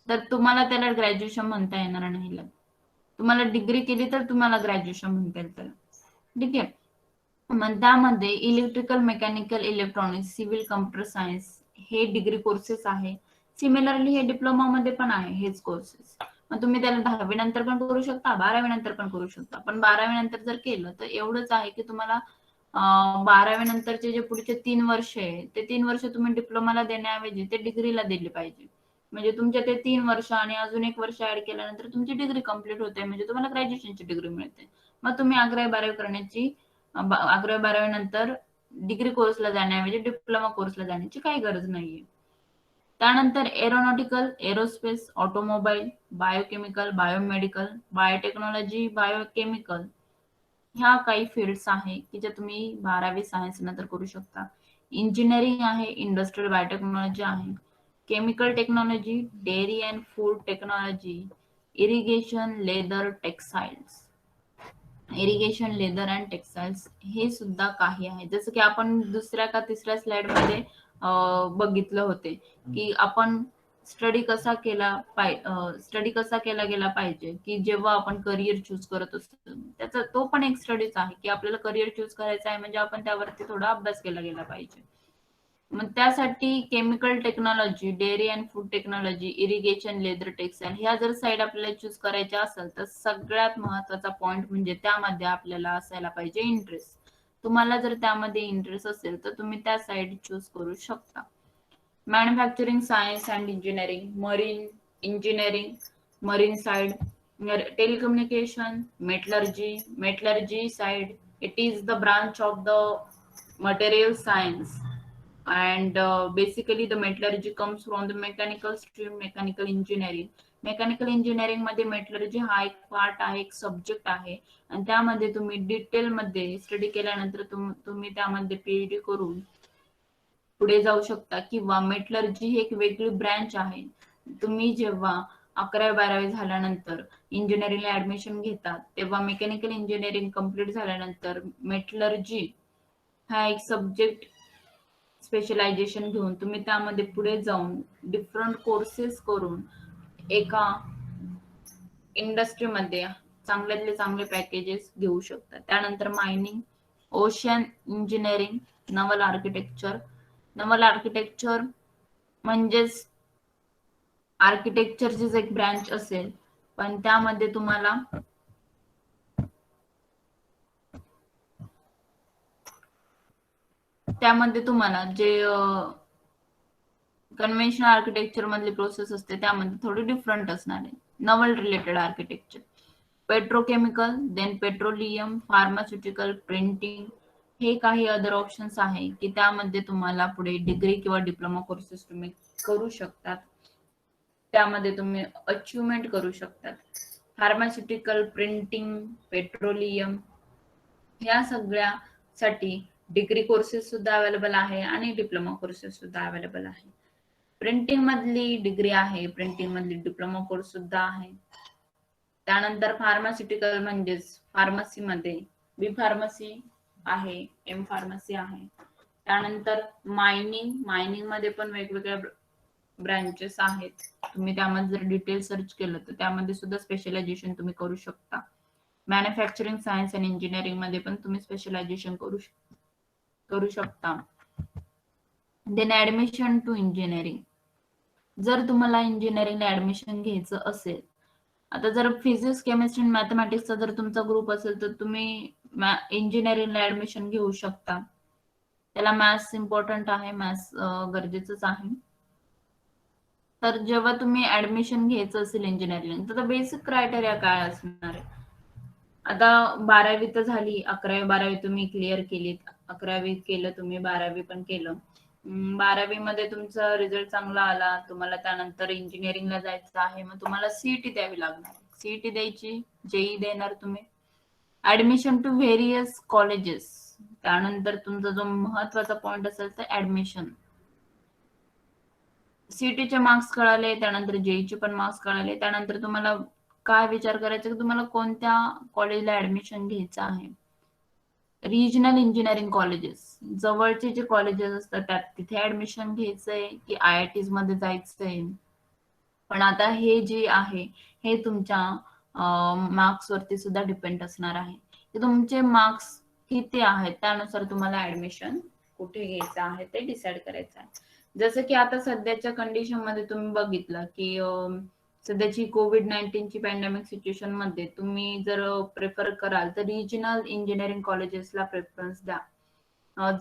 तर तुम्हाला त्याला ग्रॅज्युएशन म्हणता येणार नाही. तुम्हाला डिग्री केली तर तुम्हाला ग्रॅज्युएशन म्हणता येईल त्याला. ठीक आहे. मग त्यामध्ये electrical, mechanical, electronics, civil, computer science हे डिग्री कोर्सेस आहे. सिमिलरली हे डिप्लोमा मध्ये पण आहे हेच कोर्सेस. मग तुम्ही त्याला 10वी नंतर पण करू शकता, 12वी नंतर पण करू शकता. पण 12वी नंतर जर केलं तर एवढंच आहे की तुम्हाला 12वी नंतरचे जे पुढचे 3 वर्ष आहे ते 3 वर्ष तुम्ही डिप्लोमाला देण्याऐवजी ते डिग्रीला दिली पाहिजे. म्हणजे तुमचे ते 3 वर्ष आणि अजून 1 वर्ष ऍड केल्यानंतर तुमची डिग्री कंप्लीट होते, म्हणजे तुम्हाला ग्रॅज्युएशनची डिग्री मिळते. मग तुम्ही 11वी-12वी करण्याची 11वी-12वी नंतर डिग्री कोर्सला जाण्याऐवजी डिप्लोमा कोर्सला जाण्याची काही गरज नाहीये. त्यानंतर aeronautical, aerospace, automobile, biochemical, biomedical, biotechnology, biochemical ह्या काही फील्ड्स आहे की ज्या तुम्ही 12वी सायन्स नंतर करू शकता. इंजिनिअरिंग आहे, इंडस्ट्रियल बायोटेक्नॉलॉजी आहे, chemical technology, dairy and food technology, irrigation, leather, textiles. Irrigation, leather and textiles हे सुद्धा काही आहे. जसं की आपण दुसऱ्या का तिसऱ्या स्लाइड मध्ये बघितलं होते की आपण स्टडी कसा केला गेला पाहिजे की जेव्हा आपण करिअर चूज करत असतो, त्याचा तो पण एक स्टडीच आहे की आपल्याला करिअर चूज करायचं आहे म्हणजे आपण त्यावरती थोडा अभ्यास केला गेला पाहिजे. मग त्यासाठी chemical technology, dairy and food technology, irrigation, leather, textile ह्या जर साईड आपल्याला चूज करायच्या असेल तर सगळ्यात महत्वाचा पॉइंट म्हणजे त्यामध्ये आपल्याला असायला पाहिजे इंटरेस्ट. तुम्हाला जर त्यामध्ये इंटरेस्ट असेल तर तुम्ही त्या साईड चूज करू शकता. Manufacturing science and engineering, marine engineering, marine side, telecommunication, metallurgy side. It is the branch of the material science, and basically the metallurgy comes from the mechanical stream, mechanical engineering. Mechanical engineering मध्ये metallurgy हा एक part आहे, एक subject आहे आणि त्यामध्ये तुम्ही detail मध्ये स्टडी केल्यानंतर तुम्ही त्यामध्ये PhD करून पुढे जाऊ शकता. किंवा मेटलर्जी ही एक वेगळी ब्रँच आहे. तुम्ही जेव्हा 11वी-12वी झाल्यानंतर इंजिनिअरिंगला ऍडमिशन घेतात तेव्हा मेकॅनिकल इंजिनिअरिंग कंप्लीट झाल्यानंतर मेटलर्जी हा एक सब्जेक्ट स्पेशलायझेशन घेऊन तुम्ही त्यामध्ये पुढे जाऊन डिफरंट कोर्सेस करून एका इंडस्ट्रीमध्ये चांगल्यातले चांगले पॅकेजेस घेऊ शकता. त्यानंतर मायनिंग, ओशन इंजिनिअरिंग, नवल आर्किटेक्चर म्हणजेच आर्किटेक्चरचीच एक ब्रँच असेल, पण त्यामध्ये तुम्हाला जे कन्व्हेन्शनल आर्किटेक्चर मधली प्रोसेस असते त्यामध्ये थोडी डिफरंट असणार आहे. Naval related architecture, petrochemical, then petroleum, pharmaceutical, printing हे काही अदर ऑप्शन्स आहे की त्यामध्ये तुम्हाला पुढे डिग्री किंवा डिप्लोमा कोर्सेस तुम्ही करू शकतात. त्यामध्ये तुम्ही अचिव्हमेंट करू शकतात. फार्मास्युटिकल, प्रिंटिंग, पेट्रोलियम या सगळ्यासाठी डिग्री कोर्सेस सुद्धा अवेलेबल आहे आणि डिप्लोमा कोर्सेस सुद्धा अवेलेबल आहे. प्रिंटिंग मधली डिग्री आहे, प्रिंटिंग मधली डिप्लोमा कोर्स सुद्धा आहे. त्यानंतर फार्मास्युटिकल म्हणजेच फार्मसीमध्ये बी फार्मसी आहे, एम फार्मसी आहे. त्यानंतर मायनिंग मध्ये पण वेगवेगळ्या ब्रँचेस आहेत. तुम्ही त्यामध्ये जर डिटेल सर्च केलं तर त्यामध्ये सुद्धा स्पेशलायझेशन तुम्ही करू शकता. मॅन्युफॅक्चरिंग सायन्स आणि इंजिनिअरिंग मध्ये पण तुम्ही स्पेशलायझेशन करू शकता. करू शकता. Then admission to engineering. जर तुम्हाला इंजिनिअरिंगला ऍडमिशन घ्यायचं असेल, आता जर फिजिक्स केमिस्ट्री आणि मॅथमॅटिक्सचा जर तुमचा ग्रुप असेल तर तुम्ही इंजिनिअरिंगला ऍडमिशन घेऊ शकता. त्याला मॅथ्स इम्पॉर्टंट आहे, मॅथ्स गरजेचंच आहे. तर जेव्हा तुम्ही ऍडमिशन घ्यायचं असेल इंजिनिअरिंग, तर बेसिक क्रायटेरिया काय असणार आहे? आता 12वी तर झाली, 11वी 12वी तुम्ही क्लिअर केलीत, 11वी केलं तुम्ही, 12वी पण केलं. 12वी मध्ये तुमचा रिझल्ट चांगला आला, तुम्हाला त्यानंतर इंजिनिअरिंगला जायचं आहे, मग तुम्हाला सीईटी द्यावी लागणार. सीईटी द्यायची, जेई देणार तुम्ही, ऍडमिशन टू व्हेरियस कॉलेजेस. त्यानंतर तुमचा जो महत्वाचा पॉइंट असेल तर ऍडमिशन. सीईटीचे मार्क्स कळाले, त्यानंतर जेईचे पण मार्क्स कळाले, त्यानंतर तुम्हाला काय विचार करायचा की तुम्हाला कोणत्या कॉलेजला ऍडमिशन घ्यायचं आहे. रिजनल इंजिनिअरिंग कॉलेजेस, जवळचे जे कॉलेजेस असतात त्यात तिथे ऍडमिशन घ्यायचंय की IITs मध्ये जायचंय. पण आता हे जे आहे हे तुमच्या मार्क्स वरती सुद्धा डिपेंड असणार आहे की तुमचे मार्क्स किती आहेत, त्यानुसार तुम्हाला ऍडमिशन कुठे घ्यायचं आहे ते डिसाईड करायचं आहे. जसं की आता सध्याच्या कंडिशन मध्ये तुम्ही बघितलं की सध्याची COVID-19 ची पॅन्डेमिक सिच्युएशन मध्ये तुम्ही जर प्रेफर कराल तर रिजनल इंजिनिअरिंग कॉलेजेसला प्रेफरन्स द्या.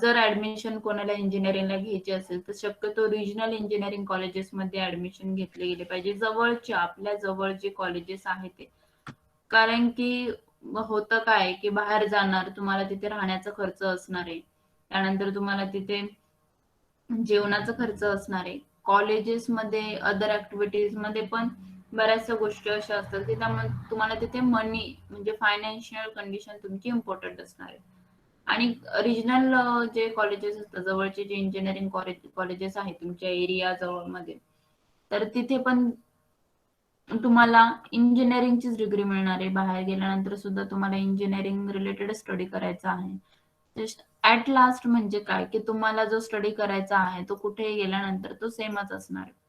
जर ऍडमिशन कोणाला इंजिनिअरिंगला घ्यायची असेल तर शक्यतो रिजनल इंजिनिअरिंग कॉलेजेसमध्ये ऍडमिशन घेतले गेले पाहिजे, जवळचे, आपल्या जवळ जे कॉलेजेस आहेत ते. कारण की होतं काय की बाहेर जाणार, तुम्हाला तिथे राहण्याचा खर्च असणार आहे, त्यानंतर तुम्हाला तिथे जेवणाचा खर्च असणार आहे. कॉलेजेसमध्ये अदर ऍक्टिव्हिटीज मध्ये पण बऱ्याचशा गोष्टी अशा असतात की त्यामुळे तुम्हाला तिथे मनी म्हणजे फायनान्शियल कंडिशन तुमची इम्पॉर्टंट असणार आहे. आणि रिजनल जे कॉलेजेस असतात, जवळचे जे इंजिनिअरिंग कॉलेजेस आहेत तुमच्या एरिया जवळ मध्ये, तर तिथे पण तुम्हाला इंजिनिअरिंगचीच डिग्री मिळणार आहे. बाहेर गेल्यानंतर सुद्धा तुम्हाला इंजिनिअरिंग रिलेटेड स्टडी करायचा आहे. ऍट लास्ट म्हणजे काय की तुम्हाला जो स्टडी करायचा आहे तो कुठेही गेल्यानंतर तो सेमच असणार आहे.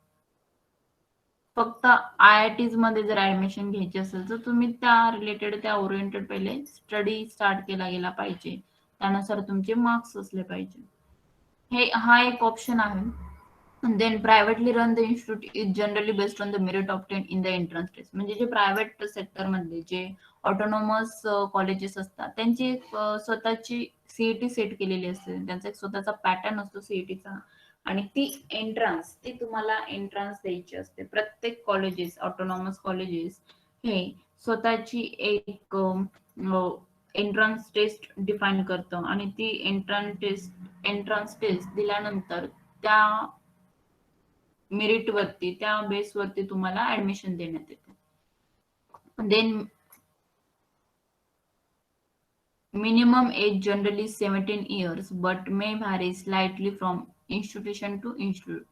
फक्त IITs मध्ये जर ऍडमिशन घ्यायची असेल तर तुम्ही त्या रिलेटेड, त्या ओरिएंटेड पहिले स्टडी स्टार्ट केला गेला पाहिजे, त्यानुसार तुमचे मार्क्स असले पाहिजे. हा एक ऑप्शन आहे. Then privately run the institute is generally based on the merit obtain in the entrance test. म्हणजे जे प्रायव्हेट सेक्टर मधले जे ऑटोनॉमस कॉलेजेस असतात त्यांची स्वतःची सीईटी सेट केलेली असते, त्यांचा एक स्वतःचा पॅटर्न असतो सीईटीचा, आणि ती एंट्रन्स, ती तुम्हाला एंट्रन्स द्यायची असते. प्रत्येक कॉलेजेस, ऑटोनॉमस कॉलेजेस हे स्वतःची एक एंट्रन्स टेस्ट डिफाईन करतं, आणि ती एंट्रन्स टेस्ट दिल्यानंतर त्या मेरिट वरती, त्या बेस वरती तुम्हाला ऍडमिशन देण्यात येते. Then minimum age generally 17 years but may vary slightly from institution to institute.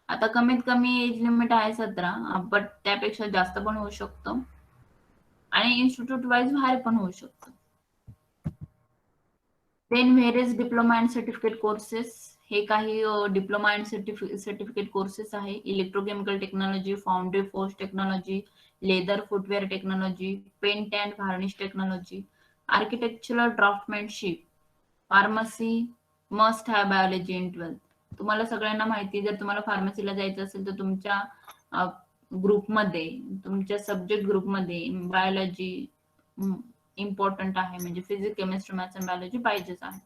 आता कमीत कमी एज लिमिट आहे 17, बट त्यापेक्षा जास्त पण होऊ शकतं आणि इन्स्टिट्यूट वाईज बाहेर पण होऊ शकतं. Then various diploma and certificate courses. हे काही डिप्लोमा अँड सर्टिफिकेट कोर्सेस आहे. Electrochemical technology, foundry force technology, leather footwear technology, paint and varnish technology, architectural draftsmanship, pharmacy, must have biology in 12th. तुम्हाला सगळ्यांना माहिती, जर तुम्हाला फार्मसीला जायचं असेल तर तुमच्या ग्रुपमध्ये, तुमच्या सब्जेक्ट ग्रुपमध्ये बायोलॉजी इम्पॉर्टंट आहे, म्हणजे physics chemistry maths and biology पाहिजेच आहे.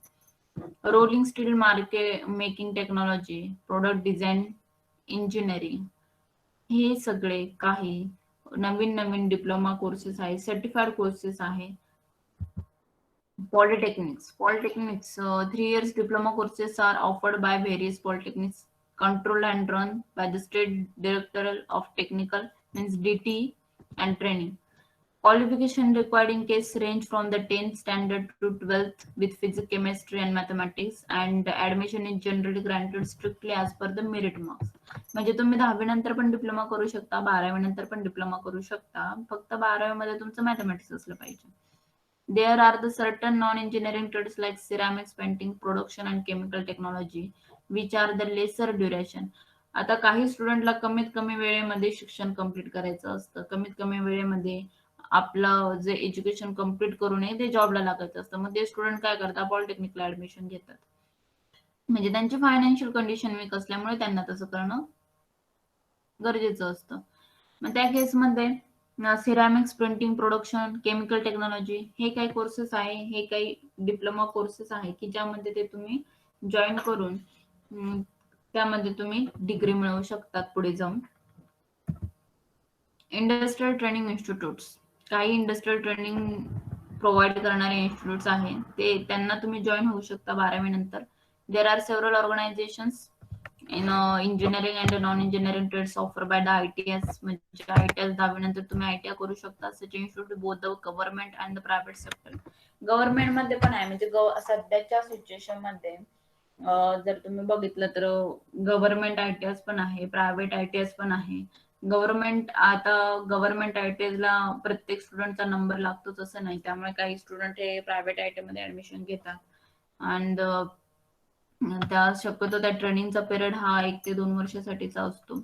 Rolling steel making technology, product design engineering, हे सगळे काही नवीन नवीन डिप्लोमा कोर्सेस आहे, सर्टिफाईड कोर्सेस आहे. Polytechnics, 3 years diploma courses are offered by various polytechnics, controlled and run by the State Directorate of Technical, means DT, and training. Qualification required in case range from the 10th standard to 12th with physics, chemistry, and mathematics, and admission is generally granted strictly as per the merit marks. म्हणजे तुम्ही 10वी नंतर पण diploma करू शकता, 12वी नंतर पण डिप्लोमा करू शकता, फक्त 12वी मध्ये तुमचं मॅथमॅटिक्स असलं पाहिजे. There are the certain non-engineering trades like ceramics, painting, production and chemical technology, which are the lesser duration. आता काही स्टुडंटला कमीत कमी वेळेमध्ये शिक्षण कंप्लीट करायचं असतं, कमीत कमी वेळेमध्ये आपलं जे एज्युकेशन कंप्लीट करू नये ते जॉबला लागायचं असतं. मग ते स्टुडंट काय करतात, पॉलिटेक्निकला ऍडमिशन घेतात. म्हणजे त्यांची फायनान्शियल कंडिशन वीक असल्यामुळे त्यांना तसं करणं गरजेचं असतं. मग त्या केसमध्ये ceramics, printing, production, chemical technology हे काही कोर्सेस आहे, हे काही डिप्लोमा कोर्सेस आहे की ज्यामध्ये ते तुम्ही जॉईन करून त्यामध्ये तुम्ही डिग्री मिळवू शकतात पुढे जाऊन. इंडस्ट्रियल ट्रेनिंग इन्स्टिट्यूट्स, काही इंडस्ट्रियल ट्रेनिंग प्रोव्हाइड करणारे इन्स्टिट्यूट्स आहेत, ते त्यांना तुम्ही जॉईन होऊ शकता 12वी नंतर. There are several organisations in engineering and non engineering trades offer by the ITS, म्हणजे ITS 10वी नंतर तुम्ही ITI करू शकता. Such institute both the government and the private sector. Government मध्ये पण आहे, म्हणजे सध्याच्या सिच्युएशन मध्ये जर तुम्ही बघितलं तर गव्हर्नमेंट ITS पण आहे, प्रायव्हेट ITS पण आहे. गव्हर्नमेंट ITS ला प्रत्येक स्टुडंटचा नंबर लागतोच असं नाही, त्यामुळे काही स्टुडंट हे प्रायव्हेट ITI मध्ये ऍडमिशन घेतात. अँड त्या शक्यतो त्या ट्रेनिंगचा पिरियड हा 1 ते 2 वर्षासाठीचा असतो.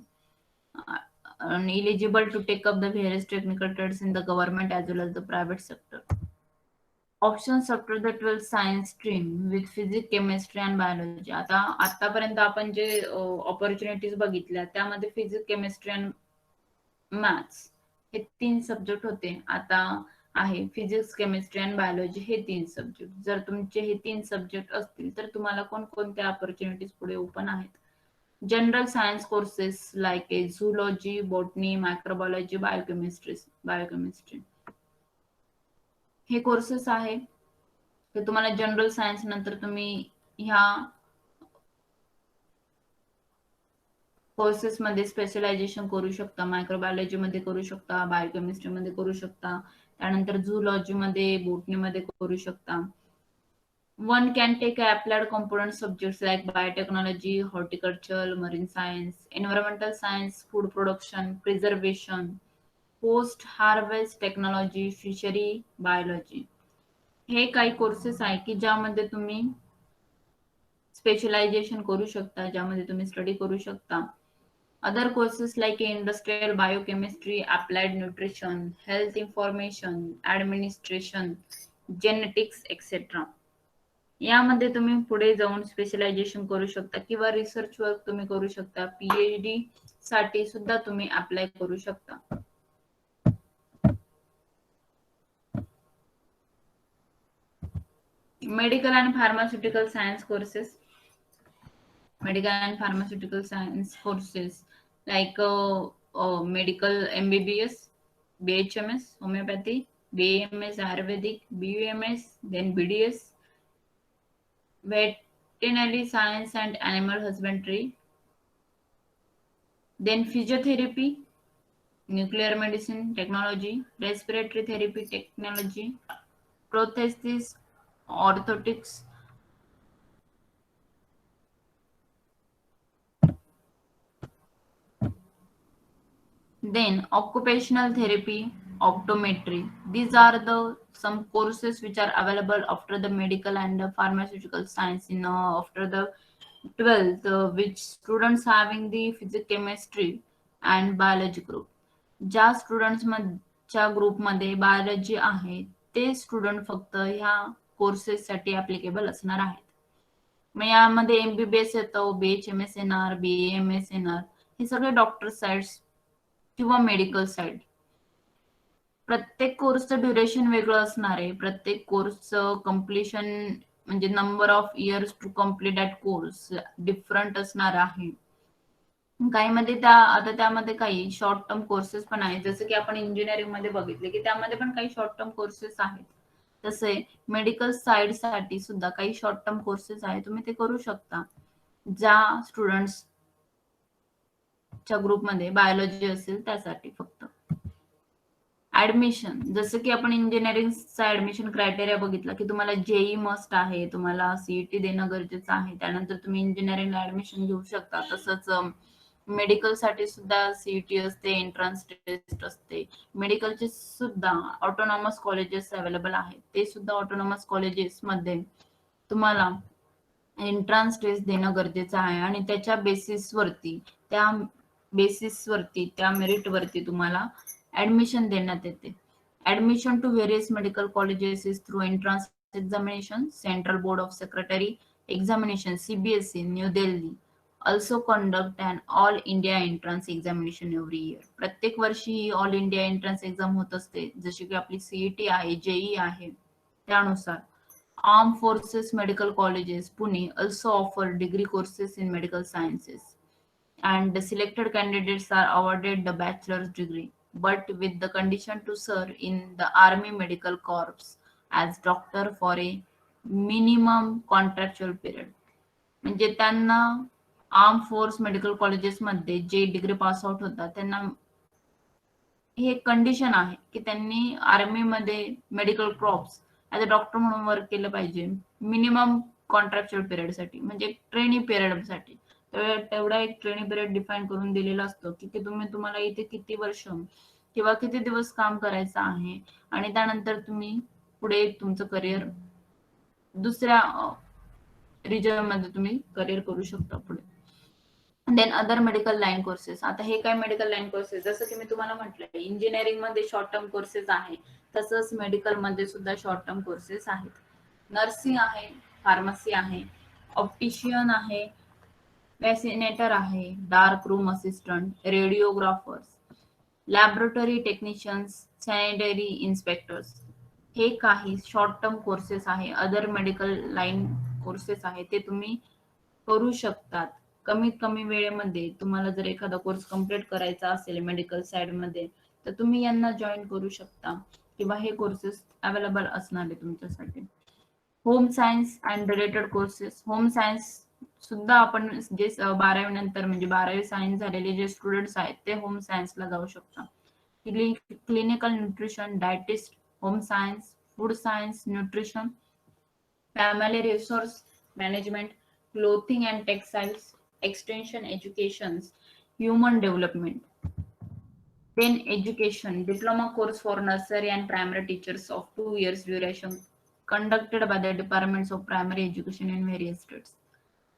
आणि eligible to take up the various technical trades in the government as well as the private sector. Options after the 12th science stream with physics, chemistry and biology. आतापर्यंत आपण जे ऑपॉर्च्युनिटीज बघितल्या त्यामध्ये फिजिक्स, केमिस्ट्री अँड मॅथ्स हे 3 subject होते. आता आहे physics, chemistry and biology हे 3 सब्जेक्ट. जर तुमचे हे 3 सब्जेक्ट असतील तर तुम्हाला कोणकोणत्या ऑपॉर्च्युनिटीज पुढे ओपन आहेत. General science courses like zoology, botany, microbiology, biochemistry हे कोर्सेस आहे. ते तुम्हाला जनरल सायन्स नंतर तुम्ही ह्या कोर्सेस मध्ये स्पेशलायझेशन करू शकता. मायक्रोबायोलॉजी मध्ये करू शकता, बायोकेमिस्ट्री मध्ये करू शकता, त्यानंतर झूलॉजी मध्ये, बोटनी मध्ये करू शकता. One can take applied component subjects like biotechnology, horticulture, marine science, environmental science, food production, preservation, post-harvest technology, fishery biology. हे काही कोर्सेस आहे की ज्यामध्ये तुम्ही स्पेशलायझेशन करू शकता, ज्यामध्ये तुम्ही स्टडी करू शकता. Other courses like industrial biochemistry, applied nutrition, health information, administration, genetics, etc. यामध्ये तुम्ही पुढे जाऊन स्पेशलायझेशन करू शकता किंवा रिसर्च वर्क तुम्ही करू शकता. PhD साठी सुद्धा तुम्ही अप्लाय करू शकता. Medical and pharmaceutical science courses, medical and pharmaceutical science courses like medical MBBS, BHMS, homeopathy, BAMS, Ayurvedic, BUMS, then BDS, veterinary science and animal husbandry, then physiotherapy, nuclear medicine technology, respiratory therapy technology, prosthesis, orthotics, then occupational therapy, optometry. These are the some courses which are available after the medical and pharmaceutical science in after the 12th, which students having the physics, chemistry and biology group. ज्या students च्या ग्रुपमध्ये biology आहे ते student फक्त ह्या courses साठी applicable असणार आहेत. मग यामध्ये MBBS येतो, BHMS येणार, BAMS येणार, हे सगळे डॉक्टर साइड्स किंवा मेडिकल साइड. प्रत्येक कोर्सचं ड्युरेशन वेगळं असणार आहे. प्रत्येक कोर्सचं कम्प्लिशन म्हणजे number of years to complete that course different असणार आहे. काही मध्ये आता त्यामध्ये काही शॉर्ट टर्म कोर्सेस पण आहेत, जसं की आपण इंजिनिअरिंग मध्ये बघितले की त्यामध्ये पण काही शॉर्ट टर्म कोर्सेस आहेत. तसे मेडिकल साइड साठी सुद्धा काही शॉर्ट टर्म कोर्सेस आहेत, तुम्ही ते करू शकता. ज्या स्टुडंट्सच्या ग्रुपमध्ये बायोलॉजी असेल त्यासाठी फक्त. ऍडमिशन, जसं की आपण इंजिनिअरिंगचा ऍडमिशन क्रायटेरिया बघितला की तुम्हाला JEE मस्ट आहे, तुम्हाला CET देणं गरजेचं आहे, त्यानंतर तुम्ही इंजिनिअरिंगला ऍडमिशन घेऊ शकता. तसंच मेडिकल साठी सुद्धा CET असते, एंट्रन्स टेस्ट असते. मेडिकलचे सुद्धा ऑटोनॉमस कॉलेजेस अवेलेबल आहेत, ते सुद्धा ऑटोनॉमस कॉलेजेस मध्ये तुम्हाला एंट्रन्स टेस्ट देणं गरजेचं आहे आणि त्याच्या बेसिसवरती त्या मेरिट वरती तुम्हाला ऍडमिशन देण्यात येते. Admission to various medical colleges is through entrance examination, central board of secretary examination, CBSE, New Delhi also conduct an all India entrance examination every year. प्रत्येक वर्षी ही ऑल इंडिया एंट्रन्स एक्झाम होत असते, जशी की आपली CET आहे, JEE आहे. त्यानुसार Armed Forces Medical Colleges, Pune also offer degree courses in medical sciences, and the selected candidates are awarded the bachelor's degree, but with the condition to serve in the Army Medical Corps as doctor for a minimum contractual period. म्हणजे त्यांना arm force medical कॉलेजेसमध्ये जे degree pass out होतात त्यांना हे एक condition आहे की त्यांनी आर्मीमध्ये medical corps as a doctor म्हणून वर्क केलं पाहिजे मिनिमम कॉन्ट्रॅक्च्युअल पिरियडसाठी, म्हणजे ट्रेनिंग पिरियडसाठी. तेवढा एक ट्रेनिंग पिरियड डिफाईन करून दिलेला असतो की तुम्हाला इथे किती वर्ष किंवा किती दिवस काम करायचं आहे आणि त्यानंतर तुम्ही पुढे तुमचं करिअर दुसऱ्या रिजन मध्ये तुम्ही करिअर करू शकता पुढे. Then other medical line courses. आता हे काय मेडिकल लाईन कोर्सेस, जसं की मी तुम्हाला म्हटलं इंजिनिअरिंग मध्ये शॉर्ट टर्म कोर्सेस आहे, तसंच मेडिकल मध्ये सुद्धा शॉर्ट टर्म कोर्सेस आहेत. नर्सिंग आहे, फार्मसी आहे, ऑप्टिशियन आहे, वॅक्सिनेटर आहे, dark room assistant, radiographers, laboratory technicians, sanitary inspectors, हे काही शॉर्ट टर्म कोर्सेस आहे. अदर मेडिकल लाईन कोर्सेस आहे ते तुम्ही करू शकतात. कमीत कमी वेळेमध्ये तुम्हाला जर एखादा कोर्स कंप्लीट करायचा असेल मेडिकल साइड मध्ये, तर तुम्ही यांना जॉईन करू शकता किंवा हे कोर्सेस अवेलेबल असणार आहे तुमच्यासाठी. Home science and related courses. Home science सुद्धा आपण जे 12वी नंतर म्हणजे 12वी सायन्स झालेले जे स्टुडंट्स आहेत ते होम सायन्सला जाऊ शकतात. क्लिनिकल न्यूट्रिशन, डायटिस्ट, home science, food science, nutrition, family resource management, clothing and textiles, extension educations, human development. Then education, diploma course for nursery and primary teachers of 2 years duration conducted by the departments of primary education in various states.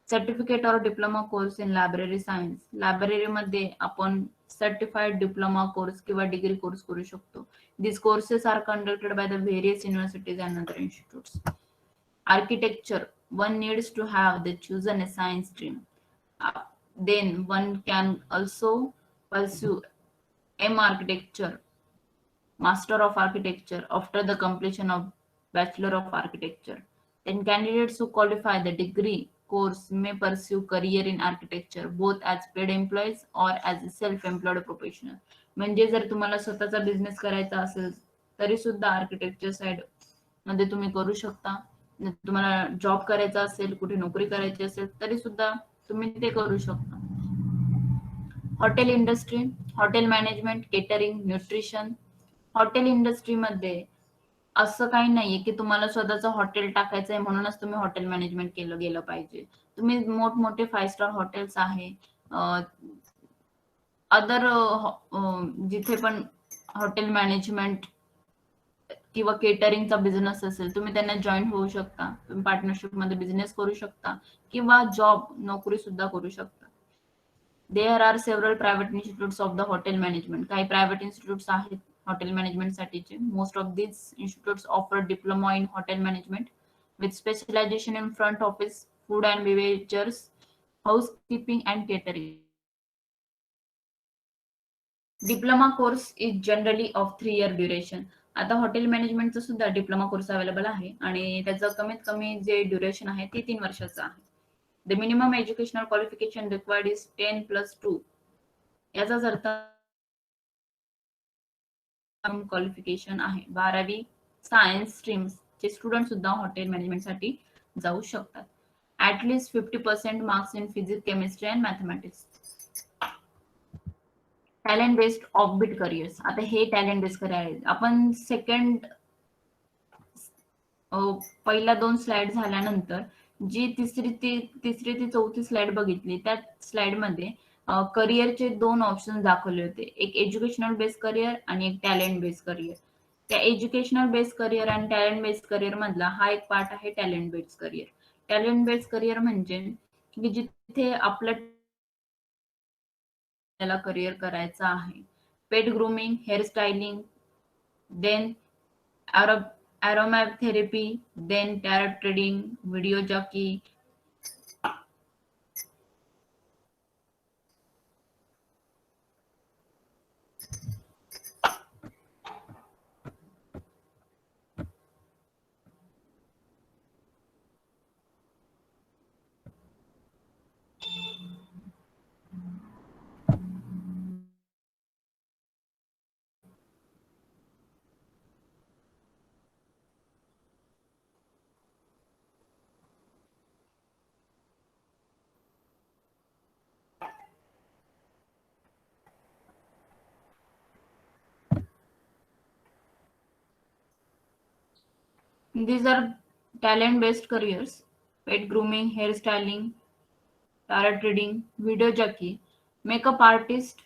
Certificate or diploma course in library science. Library मध्ये आपण certified diploma course किंवा degree course करू शकतो. These courses are conducted by the various universities and other institutes. Architecture, one needs to have the chosen a science stream. Then one can also pursue M architecture, master of architecture after the completion of bachelor of architecture. Then candidates who qualify the degree course may pursue career in architecture both as paid employees or as a self-employed professional. म्हणजे जर तुम्हाला स्वतःचा business करायचा असेल तरी सुद्धा architecture side मध्ये तुम्ही करू शकता. तुम्हाला जॉब करायचा असेल, कुठे नोकरी करायची असेल तरी सुद्धा तुम्ही ते करू शकता. Hotel industry, hotel management, catering, nutrition. Hotel इंडस्ट्रीमध्ये असं काही नाहीये की तुम्हाला स्वतःचं हॉटेल टाकायचं आहे म्हणूनच तुम्ही हॉटेल मॅनेजमेंट केलं गेलं पाहिजे. तुम्ही मोठमोठे 5 स्टार हॉटेल्स आहे, अदर जिथे पण हॉटेल मॅनेजमेंट किंवा केटरिंगचा बिझनेस असेल तुम्ही त्यांना जॉईन होऊ शकता. तुम्ही पार्टनरशिप मध्ये बिझनेस करू शकता किंवा जॉब नोकरी सुद्धा करू शकता. There are several private institutes of the hotel management. काही प्रायव्हेट इन्स्टिट्यूट्स आहेत हॉटेल मॅनेजमेंट साठीचे. Most of these institutes offer diploma in hotel management with specialization in front office, food and beverages, housekeeping and catering. Diploma course is generally of 3 year duration. आता hotel मॅनेजमेंटचा सुद्धा diploma course available आहे आणि त्याचं कमीत कमी जे duration आहे ते 3 वर्षाचं आहे. The minimum educational qualification required is 10+2. याचाच अर्थ क्वालिफिकेशन आहे. 12वी सायन्स स्ट्रीमचे स्टुडंट सुद्धा हॉटेल मॅनेजमेंट साठी जाऊ शकतात. At least 50% marks in physics, chemistry and mathematics. Talent based offbeat careers. आता हे टॅलेंट बेस्ड करिअर आहे. आपण पहिल्या 2 स्लाइड झाल्यानंतर जी तिसरी ती चौथी स्लाइड बघितली त्या स्लाइड मध्ये करिअरचे 2 ऑप्शन दाखवले होते, एक एज्युकेशनल बेस्ड करिअर आणि एक टॅलेंट बेस्ड करिअर. त्या एज्युकेशनल बेस्ड करिअर आणि टॅलेंट बेस्ड करिअर मधला हा एक पार्ट आहे talent based career. Talent based career म्हणजे की जिथे आपलं करिअर करायचं आहे. Pet grooming, hair styling, then aromatherapy, then tarot trading, video jockey, These are talent-based careers: pet grooming, hairstyling, tarot reading, video jockey, makeup artist,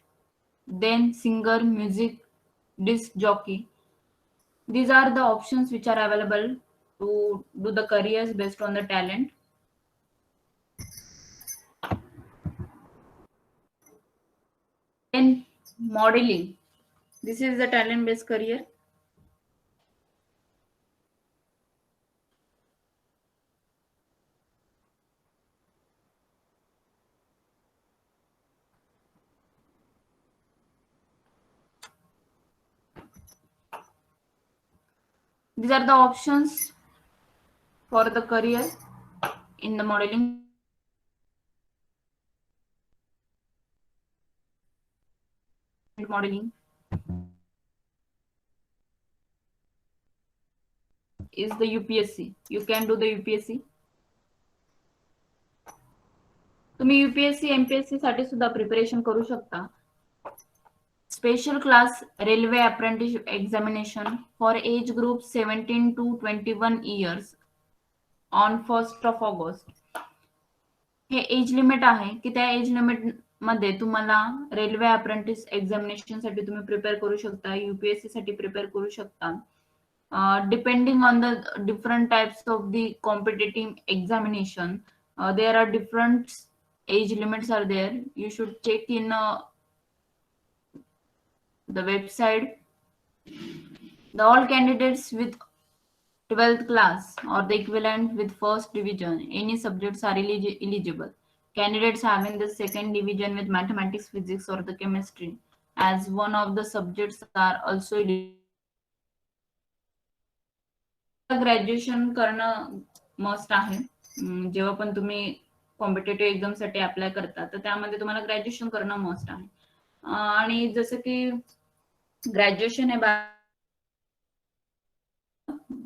then singer, music disc jockey. These are the options which are available to do the careers based on the talent. Then modeling. This is the talent-based career. These are the options for the career in the modeling. Modeling is the UPSC. You can do the UPSC. तुम्ही UPSC MPSC साठी सुद्धा preparation करू शकता. Special class railway apprenticeship examination for age group 17 to 21 years on 1st of August. हे age limit आहे की त्या age limit मध्ये तुम्हाला रेल्वे अप्रेंटिस एक्झामिनेशन साठी तुम्ही प्रिपेअर करू शकता, UPSC साठी प्रिपेअर करू शकता. Depending on the different types of the competitive examination, there are different age limits are there. You should check in the website. The all candidates with 12th class or the equivalent with first division, any subjects are eligible. Candidates having the second division with mathematics, physics, or the chemistry as one of the subjects are also eligible. Graduation करणं must आहे. जेव्हा पण तुम्ही competitive exam साठी apply करता तर त्यामध्ये तुम्हाला ग्रॅज्युएशन करणं मस्ट आहे. आणि जसं की ग्रॅज्युएशन हे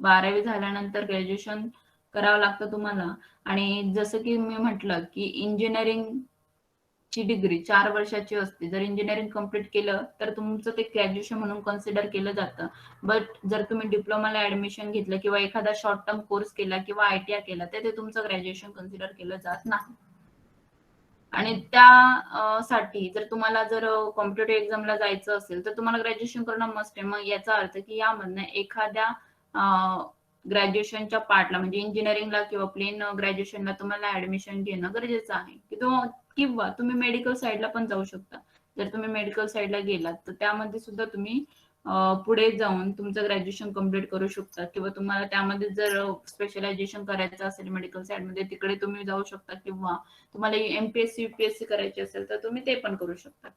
12वी झाल्यानंतर ग्रॅज्युएशन करावं लागतं तुम्हाला. आणि जसं की मी म्हटलं की इंजिनिअरिंग ची डिग्री 4 वर्षाची असते. जर इंजिनिअरिंग कंप्लीट केलं तर तुमचं ते ग्रॅज्युएशन म्हणून कन्सिडर केलं जातं. बट जर तुम्ही डिप्लोमाला ऍडमिशन घेतलं किंवा एखादा शॉर्ट टर्म कोर्स केला किंवा ITI केला तर ते तुमचं ग्रॅज्युएशन कन्सिडर केलं जात नाही. आणि त्या साठी जर तुम्हाला जर कॉम्पिटेटिव्ह एक्झामला जायचं असेल तर तुम्हाला ग्रॅज्युएशन करणं मस्ट आहे. मग याचा अर्थ की यामधनं एखाद्या ग्रॅज्युएशनच्या पार्टला म्हणजे इंजिनिअरिंगला किंवा प्लेन ग्रॅज्युएशनला तुम्हाला ऍडमिशन घेणं गरजेचं आहे की किंवा तुम्ही मेडिकल साईडला पण जाऊ शकता. जर तुम्ही मेडिकल साईडला गेलात तर त्यामध्ये सुद्धा तुम्ही पुढे जाऊन तुमचं ग्रॅज्युएशन कम्प्लीट करू शकता किंवा तुम्हाला त्यामध्ये जर स्पेशलायझेशन करायचं असेल मेडिकल साईडमध्ये तिकडे तुम्ही जाऊ शकता किंवा तुम्हाला MPSC UPSC करायची असेल तर तुम्ही ते पण करू शकता.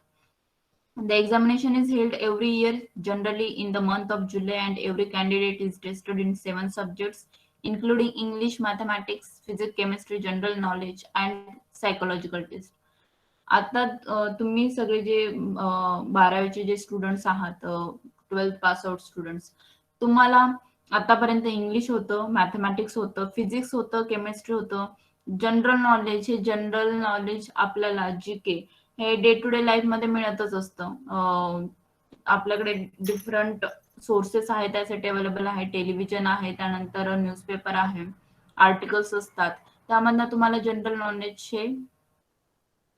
The examination is held every year, generally in the month of July, and every candidate is tested in 7 subjects, including English, mathematics, physics, chemistry, general knowledge, and psychological test. आता तुम्ही सगळे जे 12वीचे जे स्टुडंट्स आहात, 12th पास आउट स्टुडंट्स, तुम्हाला आतापर्यंत English होतं, mathematics होतं, फिजिक्स होतं, केमिस्ट्री होतं, जनरल नॉलेज. हे जनरल नॉलेज आपल्याला GK हे डे टू डे लाईफ मध्ये मिळतच असतं. आपल्याकडे डिफरंट सोर्सेस आहेत त्यासाठी अवेलेबल आहे. टेलिव्हिजन आहे, त्यानंतर न्यूजपेपर आहे, आर्टिकल्स असतात. त्यामधनं तुम्हाला जनरल नॉलेज हे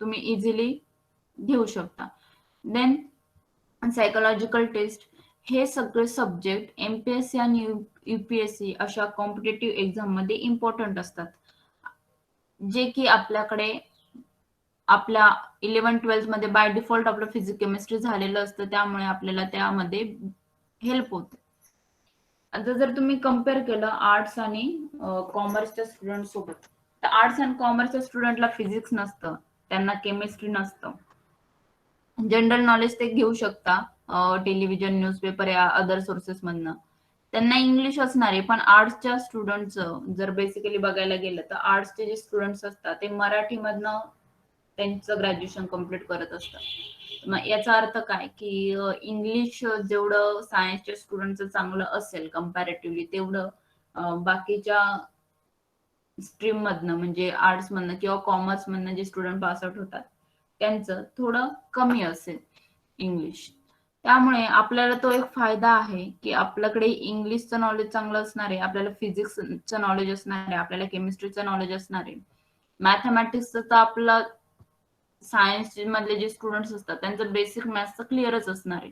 तुम्ही इझिली घेऊ शकता. Then psychological test. हे सगळे सब्जेक्ट MPSC आणि UPSC अशा कॉम्पिटेटिव्ह एक्झाम मध्ये इम्पॉर्टंट असतात, जे की आपल्याकडे आपल्या 11th-12th मध्ये बाय डिफॉल्ट आपलं फिजिक्स केमिस्ट्री झालेलं असतं, त्यामुळे आपल्याला त्यामध्ये हेल्प होते. आता जर तुम्ही कम्पेअर केलं आर्ट्स आणि कॉमर्सच्या स्टुडंट सोबत, तर आर्ट्स आणि कॉमर्सच्या स्टुडंटला फिजिक्स नसतं, त्यांना केमिस्ट्री नसतं. जनरल नॉलेज ते घेऊ शकता टेलिव्हिजन, न्यूजपेपर या अदर सोर्सेस मधनं. त्यांना इंग्लिश असणार आहे. पण आर्ट्सच्या स्टुडंटचं जर बेसिकली बघायला गेलं तर आर्ट्सचे जे स्टुडंट्स असतात ते मराठीमधनं त्यांचं ग्रॅज्युएशन कम्प्लीट करत असतात. मग याचा अर्थ काय की इंग्लिश जेवढं सायन्सच्या स्टुडंटचं चांगलं असेल कम्पॅरेटिव्हली, तेवढं बाकीच्या स्ट्रीम मधनं म्हणजे आर्ट्स मधनं किंवा कॉमर्स मधनं जे स्टुडंट पास आउट होतात त्यांचं थोडं कमी असेल इंग्लिश. त्यामुळे आपल्याला तो एक फायदा आहे की आपल्याकडे इंग्लिशचं नॉलेज चांगलं असणार आहे, आपल्याला फिजिक्सचं नॉलेज असणार आहे, आपल्याला केमिस्ट्रीचं नॉलेज असणार आहे. मॅथमॅटिक्सचं तर आपलं सायन्स मधले जे स्टुडंट्स असतात त्यांचं बेसिक मॅथ्स क्लिअरच असणार आहे.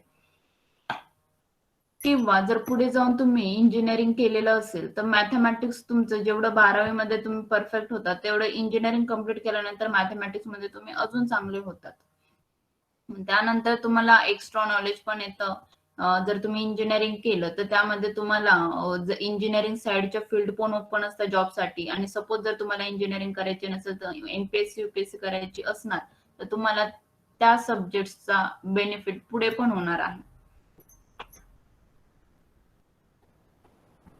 किंवा जर पुढे जाऊन तुम्ही इंजिनिअरिंग केलेलं असेल तर मॅथमॅटिक्स तुमचं जेवढं 12वी मध्ये तुम्ही परफेक्ट होतात तेवढं इंजिनिअरिंग कम्प्लीट केल्यानंतर मॅथमॅटिक्स मध्ये तुम्ही अजून चांगले होतात. त्यानंतर तुम्हाला एक्स्ट्रा नॉलेज पण येतं. जर तुम्ही इंजिनिअरिंग केलं तर त्यामध्ये तुम्हाला इंजिनिअरिंग साइडच्या फील्ड पण ओपन असतात जॉबसाठी. आणि सपोज जर तुम्हाला इंजिनिअरिंग करायची नसेल तर एमपीएससी युपीएससी करायची असणार तर तुम्हाला त्या सब्जेक्टचा बेनिफिट पुढे पण होणार आहे.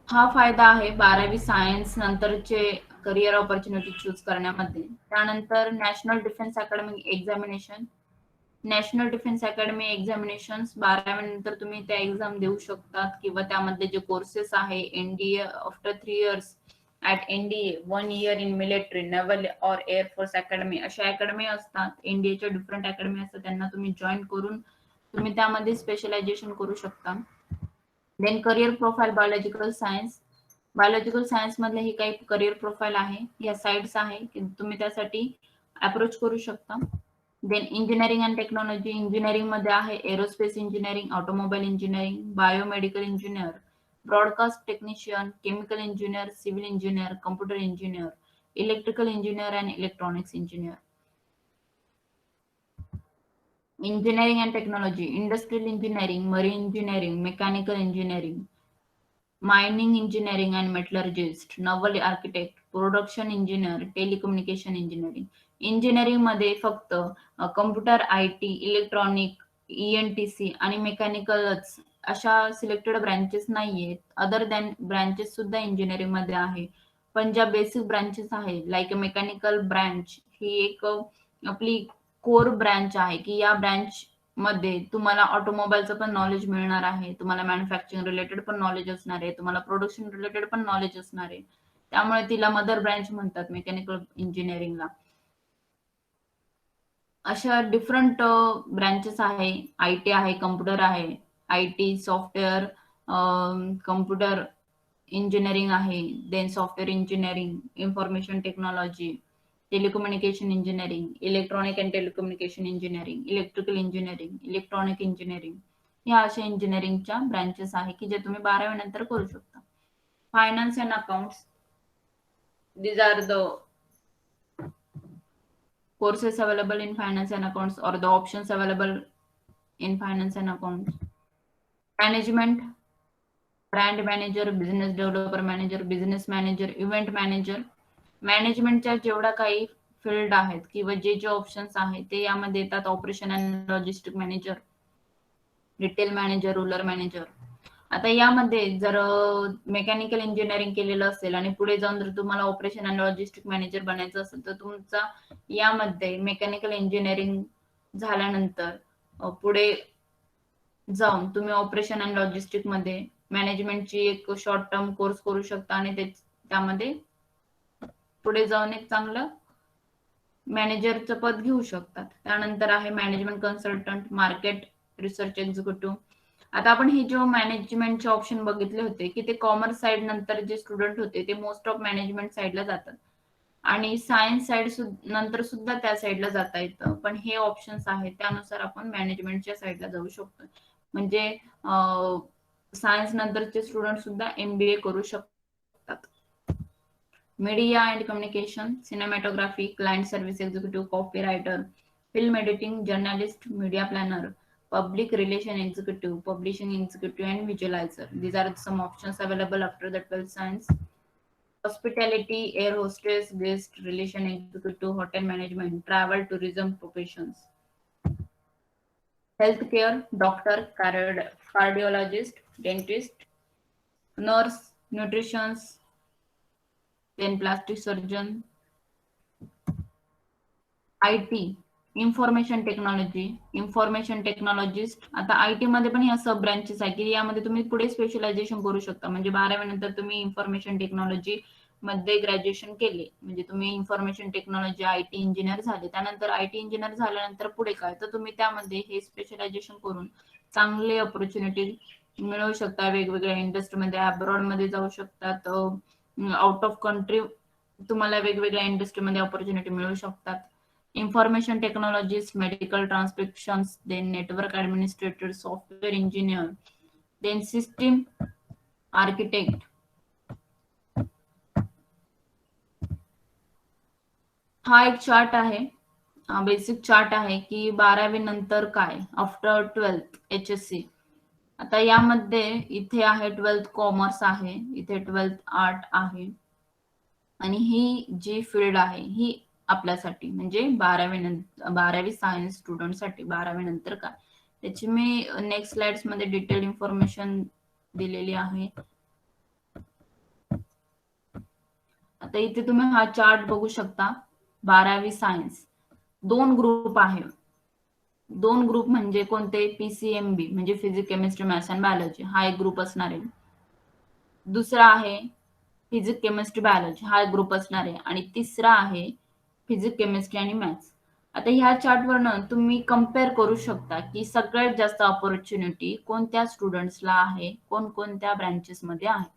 हा फायदा आहे 12वी सायन्स नंतरचे करिअर ऑपॉर्च्युनिटी चूज करण्यामध्ये. त्यानंतर national defence academy examination. National defence academy examinations 12वी नंतर तुम्ही त्या एक्झाम देऊ शकतात किंवा त्यामध्ये जे कोर्सेस आहे NDA after 3 years at NDA 1 year in military naval और एअरफोर्स अकॅडमी अशा अकॅडमी असतात. एनडीएच्या डिफरंट अकॅडमी असतात त्यांना तुम्ही जॉईन करून तुम्ही त्यामध्ये स्पेशलायझेशन करू शकता. Then career profile biological science. Biological science मधले ही काही करिअर प्रोफाईल आहे, या साइट्स आहे की तुम्ही त्यासाठी अप्रोच करू शकता. Then engineering and technology. Engineering मध्ये आहे aerospace engineering, automobile engineering, biomedical engineer, broadcast technician, chemical engineer, civil engineer, computer engineer, electrical engineer and electronics engineer. Engineering and technology, industrial engineering, marine engineering, mechanical engineering, mining engineering and metallurgist, naval architect, production engineer, telecommunication engineering. Engineering मध्ये फक्त computer, IT, electronic, ENTC आणि मेकॅनिकलच अशा selected branches नाहीयेत. Other than branches सुद्धा engineering मध्ये आहे. पण ज्या बेसिक ब्रँचेस आहे लाईक मेकॅनिकल ब्रँच ही एक आपली कोर ब्रँच आहे की या ब्रँच मध्ये तुम्हाला ऑटोमोबाईलचं पण नॉलेज मिळणार आहे, तुम्हाला मॅन्युफॅक्चरिंग रिलेटेड पण नॉलेज असणार आहे, तुम्हाला प्रोडक्शन रिलेटेड पण नॉलेज असणार आहे. त्यामुळे तिला मदर ब्रँच म्हणतात मेकॅनिकल इंजिनिअरिंगला. अशा डिफरंट ब्रँचेस आहे. आयटी आहे, कम्प्युटर आहे, आयटी सॉफ्टवेअर, कम्प्युटर इंजिनिअरिंग आहे, then software engineering, information technology, telecommunication engineering, electronic and telecommunication engineering, electrical engineering, electronic engineering. या अशा इंजिनिअरिंगच्या ब्रँचेस आहे की जे तुम्ही 12वी नंतर करू शकता. Finance and accounts. These are the courses available in finance and accounts or the options available in finance and accounts. Management, brand manager, business developer manager, business manager, event manager. मॅनेजमेंटच्या जेवढ्या काही फील्ड आहेत किंवा जे जे options आहेत ते यामध्ये येतात. Operation and logistic manager, retail manager, rural manager. आता यामध्ये जर मेकॅनिकल इंजिनिअरिंग केलेलं असेल आणि पुढे जाऊन जर तुम्हाला ऑपरेशन अँड लॉजिस्टिक मॅनेजर बनायचं असेल तर तुमचा यामध्ये मेकॅनिकल इंजिनिअरिंग झाल्यानंतर पुढे जाऊन तुम्ही ऑपरेशन अँड लॉजिस्टिक मध्ये मॅनेजमेंटची एक शॉर्ट टर्म कोर्स करू शकता आणि त्यामध्ये पुढे जाऊन एक चांगलं मॅनेजरचं पद घेऊ शकतात. त्यानंतर आहे management consultant, market research executive. आता आपण हे जे मॅनेजमेंटचे ऑप्शन बघितले होते की ते कॉमर्स साइड नंतर जे स्टुडंट होते ते मोस्ट ऑफ मॅनेजमेंट साइडला जातात आणि सायन्स साइड नंतर सुद्धा त्या साइडला जाता येतं. पण हे ऑप्शन्स आहेत त्यानुसार आपण मॅनेजमेंटच्या साइडला जाऊ शकतो. म्हणजे सायन्स नंतरचे स्टुडंट सुद्धा एमबीए करू शकतात. Media and communication, cinematography, client service executive, copy writer, film editing, journalist, media planner, public relation executive, publishing executive, and visualizer. These are some options available after the 12th science. Hospitality, air hostess, guest relation executive, hotel management, travel, tourism professions. Healthcare, doctor, cardiologist, dentist, nurse, nutritionist, then plastic surgeon. IT, information technology, information technologist. आता IT मध्ये पण ह्या सब branches आहे की यामध्ये तुम्ही पुढे specialisation करू शकता. म्हणजे 12वी नंतर तुम्ही इन्फॉर्मेशन टेक्नॉलॉजी मध्ये ग्रॅज्युएशन केले म्हणजे तुम्ही इन्फॉर्मेशन टेक्नॉलॉजी आयटी इंजिनियर झाले. त्यानंतर आयटी इंजिनियर झाल्यानंतर पुढे काय तर तुम्ही त्यामध्ये हे स्पेशलायझेशन करून चांगले ऑपॉर्च्युनिटी मिळवू शकता. वेगवेगळ्या इंडस्ट्रीमध्ये अब्रॉडमध्ये जाऊ शकतात. आउट ऑफ कंट्री तुम्हाला वेगवेगळ्या इंडस्ट्रीमध्ये ऑपॉर्च्युनिटी मिळू शकतात. Information technologies, medical transcriptions, then network administrator, software engineer, then system architect. हा एक चार्ट आहे, बेसिक चार्ट आहे की 12वी नंतर काय आफ्टर 12th HSC. आता यामध्ये इथे आहे 12th कॉमर्स आहे, इथे 12th आर्ट आहे, आणि ही जी फील्ड आहे ही आपल्यासाठी म्हणजे 12वी सायन्स स्टुडंटसाठी 12वी नंतर काय, त्याची मी नेक्स्ट स्लाइड्स मध्ये डिटेल इन्फॉर्मेशन दिलेली आहे. आता इथे तुम्ही हा चार्ट बघू शकता. 12वी सायन्स दोन ग्रुप आहे. दोन ग्रुप म्हणजे कोणते, PCMB म्हणजे physics chemistry maths and biology हा एक ग्रुप असणार आहे. दुसरा आहे फिजिक्स केमिस्ट्री बायोलॉजी हा एक ग्रुप असणार आहे, आणि तिसरा आहे फिजिक्स केमिस्ट्री आणि मॅथ्स. आता ह्या चार्टवरनं तुम्ही कम्पेअर करू शकता की सगळ्यात जास्त ऑपॉर्च्युनिटी कोणत्या स्टुडंट्सला आहे, कोणकोणत्या ब्रँचेस मध्ये आहे.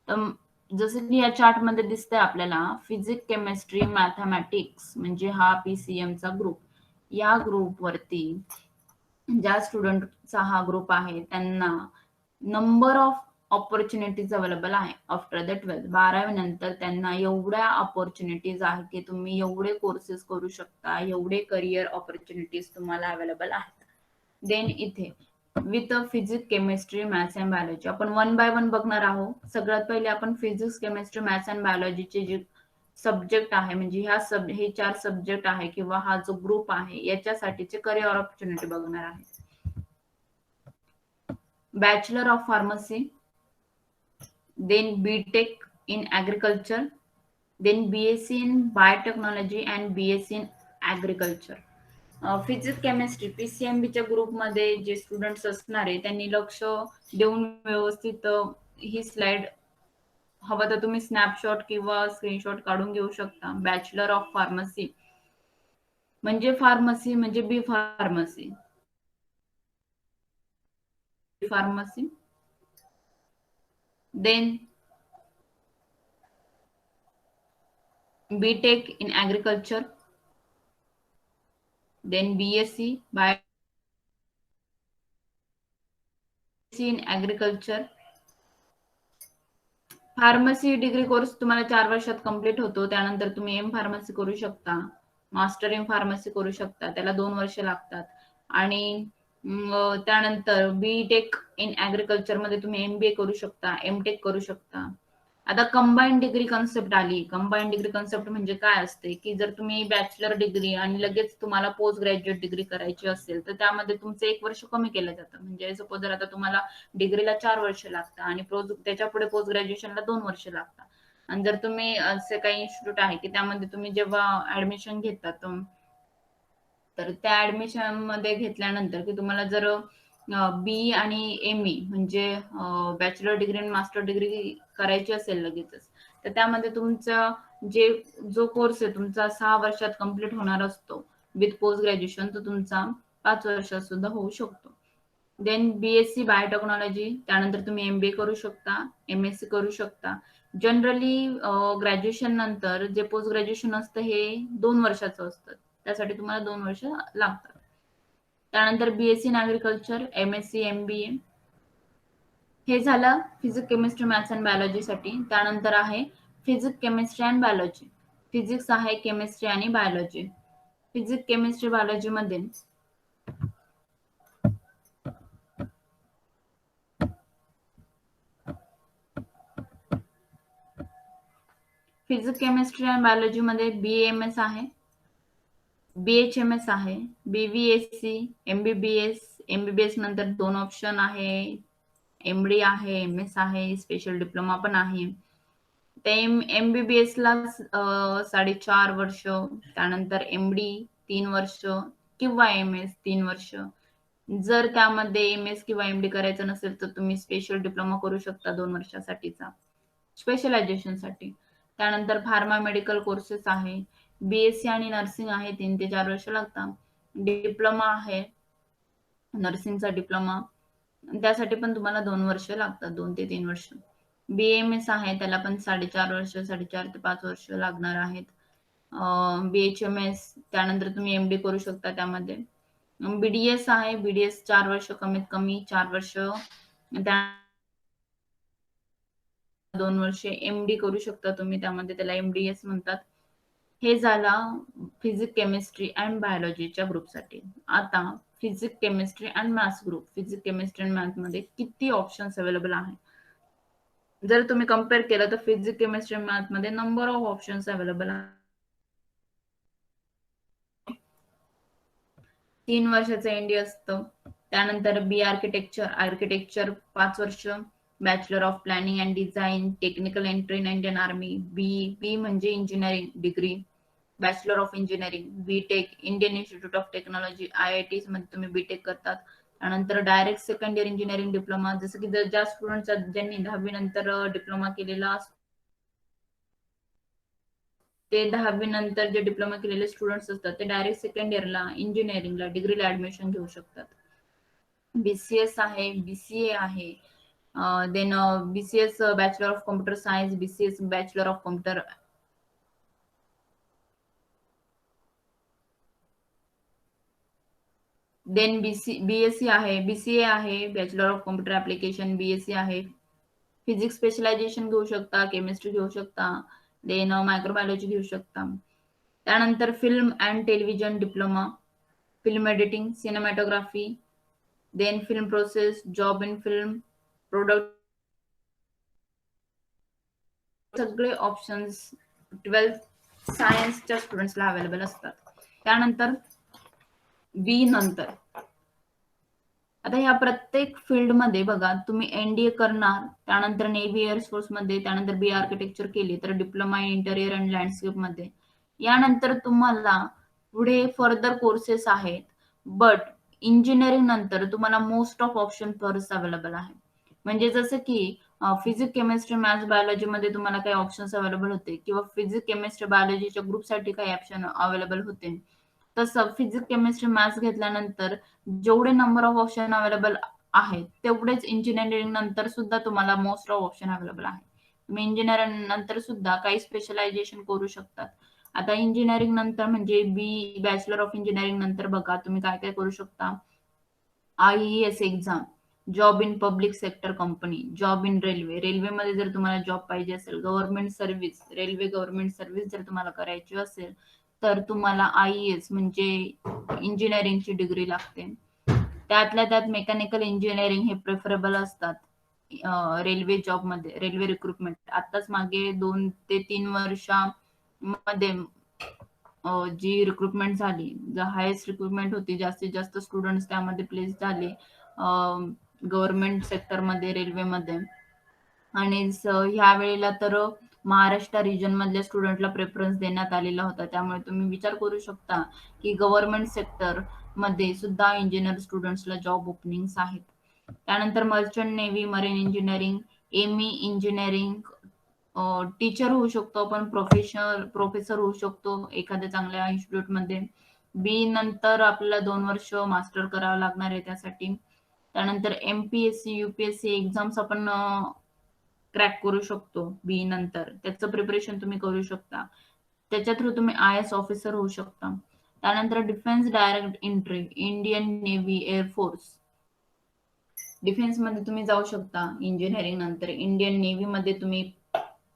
तर जसं की या चार्ट मध्ये दिसतंय आपल्याला, फिजिक्स केमिस्ट्री मॅथमॅटिक्स म्हणजे हा PCM चा ग्रुप. या ग्रुप वरती ज्या स्टुडंटचा हा ग्रुप आहे त्यांना नंबर ऑफ ऑपॉर्च्युनिटीज अवेलेबल आहे आफ्टर द 12th. 12वी नंतर त्यांना एवढ्या ऑपॉर्च्युनिटीज आहे की तुम्ही एवढे कोर्सेस करू शकता, एवढे करिअर ऑपॉर्च्युनिटीज तुम्हाला अवेलेबल आहेत. देन इथे with physics chemistry maths and biology आपण वन बाय वन बघणार आहोत. सगळ्यात पहिले आपण फिजिक्स केमिस्ट्री मॅथ्स अँड बायोलॉजीचे जे सब्जेक्ट आहे म्हणजे हे 4 सब्जेक्ट आहे किंवा हा जो ग्रुप आहे याच्यासाठीचे करिअर ऑपॉर्च्युनिटी बघणार आहे. Bachelor of pharmacy, then BTech in agriculture, then BSc in biotechnology and BSc in agriculture. Physics chemistry PCMB च्या ग्रुपमध्ये जे स्टुडंट्स असणार आहे त्यांनी लक्ष देऊन व्यवस्थित ही स्लाइड हवं तर तुम्ही स्नॅपशॉट किंवा स्क्रीनशॉट काढून घेऊ शकता. बॅचलर ऑफ फार्मसी म्हणजे फार्मसी म्हणजे B pharmacy, pharmacy. Then BTech in agriculture, then BSc in agriculture. Pharmacy degree course तुम्हाला 4 वर्षात कंप्लीट होतो. त्यानंतर तुम्ही एम फार्मसी करू शकता, मास्टर इन फार्मसी करू शकता, त्याला 2 वर्ष लागतात. आणि त्यानंतर BTech इन ऍग्रिकल्चर मध्ये तुम्ही MBA करू शकता, MTech करू शकता. आता कंबाईंड डिग्री कन्सेप्ट आली. कंबाईंड डिग्री कन्सेप्ट म्हणजे काय असते की जर तुम्ही बॅचलर डिग्री आणि लगेच तुम्हाला पोस्ट ग्रॅज्युएट डिग्री करायची असेल तर त्यामध्ये तुमचं 1 वर्ष कमी केलं जातं. म्हणजे सपोज जर आता तुम्हाला डिग्रीला 4 वर्ष लागतात आणि त्याच्या पुढे पोस्ट ग्रॅज्युएशनला 2 वर्ष लागतात. आणि जर तुम्ही असे काही इन्स्टिट्यूट आहे की त्यामध्ये तुम्ही जेव्हा ऍडमिशन घेतात तर त्या ऍडमिशन मध्ये घेतल्यानंतर की तुम्हाला जर BE आणि ME म्हणजे बॅचलर डिग्री आणि मास्टर डिग्री करायची असेल लगेचच, तर त्यामध्ये तुमचा जो कोर्स आहे तुमचा 6 वर्षात कंप्लीट होणार असतो विथ पोस्ट ग्रॅज्युएशन, तो तुमचा 5 वर्षात सुद्धा होऊ शकतो. देन BSc बायोटेक्नॉलॉजी, त्यानंतर तुम्ही MBA करू शकता, MSc करू शकता. जनरली ग्रॅज्युएशन नंतर जे पोस्ट ग्रॅज्युएशन असतं हे 2 वर्षाचं असतं, त्यासाठी तुम्हाला 2 वर्ष लागतात. त्यानंतर BSc in agriculture, MSc MBA. हे झालं physics chemistry maths and biology साठी. त्यानंतर आहे physics chemistry and biology. Physics आहे, केमिस्ट्री आणि बायोलॉजी. फिजिक्स केमिस्ट्री बायोलॉजी मध्ये फिजिक्स केमिस्ट्री अँड बायोलॉजी मध्ये BAMS आहे, BHMS आहे, BVSc, MBBS नंतर 2 ऑप्शन आहे, MD आहे, MS आहे, स्पेशल डिप्लोमा पण आहे. ते MBBS ला 4.5 वर्ष, त्यानंतर MD 3 वर्ष किंवा MS 3 वर्ष. जर त्यामध्ये MS किंवा MD करायचं नसेल तर तुम्ही स्पेशल डिप्लोमा करू शकता 2 वर्षासाठीचा स्पेशलायझेशन साठी. त्यानंतर फार्मा मेडिकल कोर्सेस आहे, BSc आणि नर्सिंग आहे, 3 ते 4 वर्ष लागतात. डिप्लोमा आहे, नर्सिंगचा डिप्लोमा, त्यासाठी पण तुम्हाला 2 वर्ष लागतात, 2 ते 3 वर्ष. BAMS आहे, त्याला पण 4.5 वर्ष, 4.5 ते 5 वर्ष लागणार आहेत. BHMS, त्यानंतर तुम्ही MD करू शकता त्यामध्ये. BDS आहे, BDS 4 वर्ष, कमीत कमी 4 वर्ष, त्या 2 वर्ष MD करू शकता तुम्ही त्यामध्ये, त्याला MDS म्हणतात. हे झालं फिजिक्स, केमिस्ट्री अँड बायोलॉजीच्या ग्रुपसाठी. आता physics, chemistry and maths group. Physics, chemistry and maths मध्ये किती ऑप्शन्स अवेलेबल आहेत? जर तुम्ही कम्पेअर केलं तर फिजिक्स, केमिस्ट्री, मॅथ मध्ये नंबर ऑफ ऑप्शन्स अवेलेबल आहेत. 3 वर्षाचं एनडी असतं. त्यानंतर बी आर्किटेक्चर, आर्किटेक्चर 5 वर्ष. Bachelor of planning and design, technical entry in Indian army. B म्हणजे engineering degree, bachelor of engineering. B Tech, Indian institute of technology, IIT मध्ये तुम्ही B Tech करतात. त्यानंतर direct second year engineering diploma, जसं की ज्या स्टुडंट ज्यांनी 10वी नंतर डिप्लोमा केलेला असतो, ते 10वी नंतर जे डिप्लोमा केलेले स्टुडंट्स असतात ते डायरेक्ट सेकंड इयरला इंजिनिअरिंगला डिग्रीला ऍडमिशन घेऊ शकतात. BCS आहे, BCA आहे, देन BCS bachelor of computer science, BCS bachelor of computer, then BSc आहे, BCA आहे, bachelor of computer application, BSc आहे. फिजिक्स स्पेशलायझेशन घेऊ शकता, केमिस्ट्री घेऊ शकता, देन मायक्रोबायोलॉजी घेऊ शकता. त्यानंतर film and television diploma, film editing, cinematography, then film process, job in film, product, सगळे ऑप्शन्स 12th सायन्सच्या स्टुडंट्सला अवेलेबल असतात. त्यानंतर बी नंतर, आता ह्या प्रत्येक फील्डमध्ये बघा, तुम्ही NDA करणार, त्यानंतर नेव्ही एअरफोर्स मध्ये, त्यानंतर बी आर्किटेक्चर केली तर diploma in interior and landscape मध्ये. यानंतर तुम्हाला पुढे फर्दर कोर्सेस आहेत, बट इंजिनिअरिंग नंतर तुम्हाला most of option first available आहे. म्हणजे जसं की फिजिक्स, केमिस्ट्री, मॅथ्स, बायोलॉजी मध्ये तुम्हाला काही ऑप्शन्स अवेलेबल होते, किंवा फिजिक्स, केमिस्ट्री, बायोलॉजीच्या ग्रुपसाठी काही ऑप्शन अवेलेबल होते, तसं फिजिक्स, केमिस्ट्री, मॅथ्स घेतल्यानंतर जेवढे नंबर ऑफ ऑप्शन अवेलेबल आहेत, तेवढेच इंजिनिअरिंग नंतर सुद्धा तुम्हाला मोस्ट ऑफ ऑप्शन अवेलेबल आहे. तुम्ही इंजिनिअरिंग नंतर सुद्धा काही स्पेशलायझेशन करू शकतात. आता इंजिनिअरिंग नंतर म्हणजे बॅचलर ऑफ इंजिनिअरिंग नंतर बघा तुम्ही काय काय करू शकता. IES exam, job in public sector company, job in railway, रेल्वेमध्ये जर तुम्हाला जॉब पाहिजे असेल, government service, railway government service जर तुम्हाला करायची असेल, तर तुम्हाला IES म्हणजे इंजिनिअरिंगची डिग्री लागते. त्यातल्या त्यात मेकॅनिकल इंजिनिअरिंग हे प्रेफरेबल असतात रेल्वे जॉबमध्ये, रेल्वे रिक्रुटमेंट. आताच मागे 2 ते 3 वर्षामध्ये जी रिक्रुटमेंट झाली, हायेस्ट रिक्रुटमेंट होती, जास्तीत जास्त स्टुडंट्स त्यामध्ये प्लेस झाले गव्हर्नमेंट सेक्टरमध्ये, रेल्वेमध्ये. आणि ह्या वेळेला तर महाराष्ट्र रिजन मधल्या स्टुडंटला प्रेफरन्स देण्यात आलेला होता. त्यामुळे तुम्ही विचार करू शकता की गव्हर्नमेंट सेक्टर मध्ये सुद्धा इंजिनियर स्टुडंट्सला जॉब ओपनिंग्स आहेत. त्यानंतर मर्चंट नेव्ही, मरीन इंजिनिअरिंग, एमी इंजिनिअरिंग, टीचर होऊ शकतो आपण, प्रोफेसर होऊ शकतो एखाद्या चांगल्या इन्स्टिट्यूटमध्ये. बी नंतर आपल्याला 2 वर्ष मास्टर करावं लागणार आहे त्यासाठी. त्यानंतर MPSC, UPSC एक्झाम्स आपण क्रॅक करू शकतो बी नंतर, त्याचं प्रिपरेशन तुम्ही करू शकता. त्याच्या थ्रू तुम्ही IAS ऑफिसर होऊ शकता. त्यानंतर defence direct entry, Indian navy, air force, defence मध्ये तुम्ही जाऊ शकता. इंजिनिअरिंग नंतर इंडियन नेव्ही मध्ये तुम्ही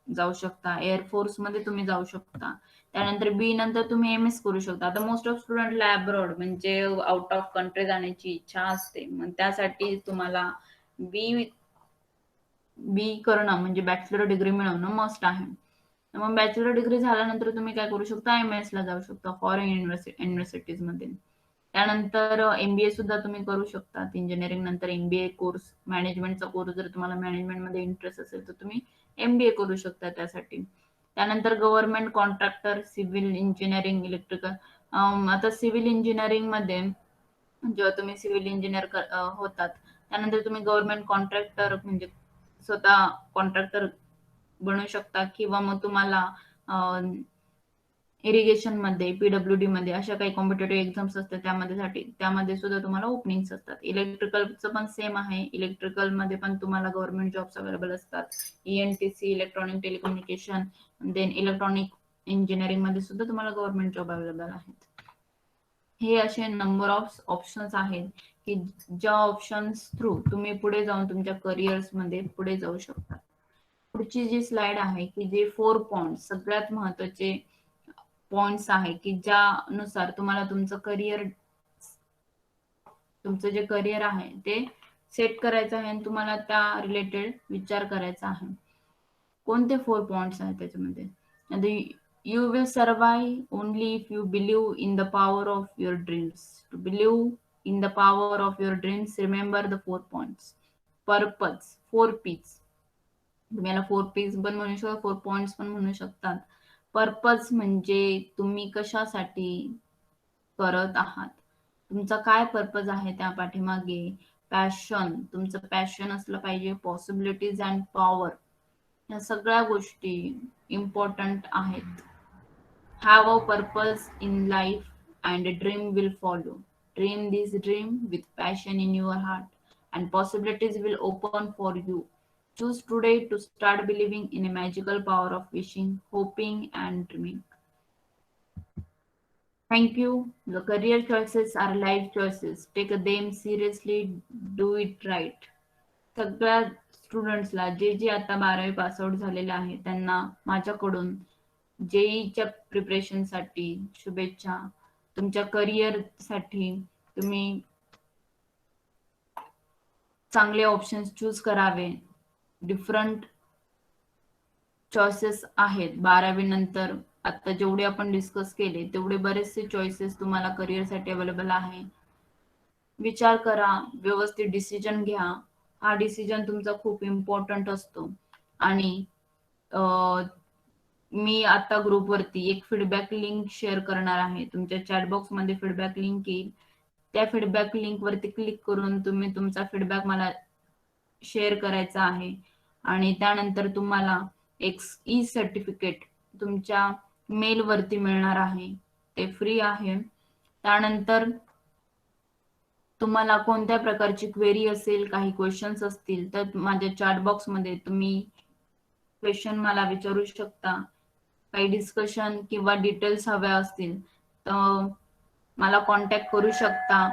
जाऊ शकता, एअरफोर्स मध्ये तुम्ही जाऊ शकता. त्यानंतर बी नंतर तुम्ही MS करू शकता. आता मोस्ट ऑफ स्टुडंटला अब्रॉड म्हणजे आउट ऑफ कंट्री जाण्याची इच्छा असते, मग त्यासाठी तुम्हाला बी बी करणं म्हणजे बॅचलर डिग्री मिळवणं मस्ट आहे. मग बॅचलर डिग्री झाल्यानंतर तुम्ही काय करू शकता, MS ला जाऊ शकता फॉरेन युनिव्हर्सिटीज मध्ये. त्यानंतर MBA सुद्धा तुम्ही करू शकता. इंजिनिअरिंग नंतर MBA कोर्स, मॅनेजमेंटचा कोर्स, जर तुम्हाला मॅनेजमेंट मध्ये इंटरेस्ट असेल तर तुम्ही MBA करू शकता त्यासाठी. त्यानंतर government contractor, civil engineering, electrical. आता सिव्हिल इंजिनिअरिंग मध्ये जेव्हा तुम्ही सिव्हिल इंजिनियर होतात, त्यानंतर तुम्ही गव्हर्नमेंट कॉन्ट्रॅक्टर म्हणजे स्वतः कॉन्ट्रॅक्टर बनू शकता, किंवा मग तुम्हाला इरिगेशन मध्ये, पीडब्ल्यूडी मध्ये अशा काही कॉम्पिटेटिव्ह एक्झाम्स असतात त्यामध्ये सुद्धा तुम्हाला ओपनिंग्स असतात. इलेक्ट्रिकलचं पण सेम आहे. इलेक्ट्रिकल मध्ये पण तुम्हाला गव्हर्नमेंट जॉब्स अवेलेबल असतात. ENTC, electronic telecommunication, then electronic engineering मध्ये सुद्धा तुम्हाला गव्हर्नमेंट जॉब अवेलेबल आहेत. हे असे नंबर ऑफ ऑप्शन्स आहेत की ज्या ऑप्शन्स थ्रू तुम्ही पुढे जाऊन तुमच्या करिअर्स मध्ये पुढे जाऊ शकता. पुढची जी स्लाइड आहे की जे 4 पॉइंट्स सगळ्यात महत्वाचे पॉइंट्स आहे की ज्यानुसार तुम्हाला तुमचं जे करिअर आहे ते सेट करायचं आहे आणि तुम्हाला त्या रिलेटेड विचार करायचा आहे. कोणते 4 पॉइंट्स आहेत त्याच्यामध्ये? You will survive only if you believe in the power of your dreams. To believe in the power of your dreams, remember the 4 points. Purpose, 4 P's. तुम्ही याला 4 P's पण म्हणू शकता, 4 पॉइंट्स पण म्हणू शकतात. पर्पज म्हणजे तुम्ही कशासाठी करत आहात, तुमचा काय पर्पज आहे त्या पाठीमागे. पॅशन, तुमचं पॅशन असलं पाहिजे. पॉसिबिलिटीज अँड पॉवर, या सगळ्या गोष्टी इम्पॉर्टंट आहेत. Have a purpose in life and a dream will follow. Dream this dream with passion in your heart and possibilities will open for you. Choose today to start believing in a magical power of wishing, hoping, and dreaming. Thank you. The career choices are life choices. Take them seriously. Do it right. सगळ्या स्टुडंट्सला जे जे आता 12वी pass out झालेले आहेत त्यांना माझ्याकडून जेईच्या प्रिपरेशनसाठी शुभेच्छा. तुमच्या करिअरसाठी तुम्ही चांगले ऑप्शन्स चूज करावे. डिफरंट चॉईसेस आहेत 12वी नंतर. आता जेवढे आपण डिस्कस केले तेवढे बरेचसे चॉईसेस तुम्हाला करिअरसाठी अवेलेबल आहे. विचार करा, व्यवस्थित डिसिजन घ्या. हा डिसिजन तुमचा खूप इम्पॉर्टंट असतो. आणि मी आता ग्रुपवरती एक फीडबॅक लिंक शेअर करणार आहे. तुमच्या चॅट बॉक्स मध्ये फीडबॅक लिंक येईल. त्या फीडबॅक लिंक वरती क्लिक करून तुम्ही तुमचा फीडबॅक मला शेअर करायचा आहे. आणि त्यानंतर तुम्हाला एक ई सर्टिफिकेट तुमच्या मेल वरती मिळणार आहे. ते फ्री आहे. त्यानंतर तुम्हाला कोणत्या प्रकारची क्वेरी असेल, काही क्वेश्चन्स असतील तर माझ्या चॅट बॉक्स मध्ये तुम्ही क्वेश्चन मला विचारू शकता. काही डिस्कशन किंवा डिटेल्स हव्या असतील तर मला कॉन्टॅक्ट करू शकता.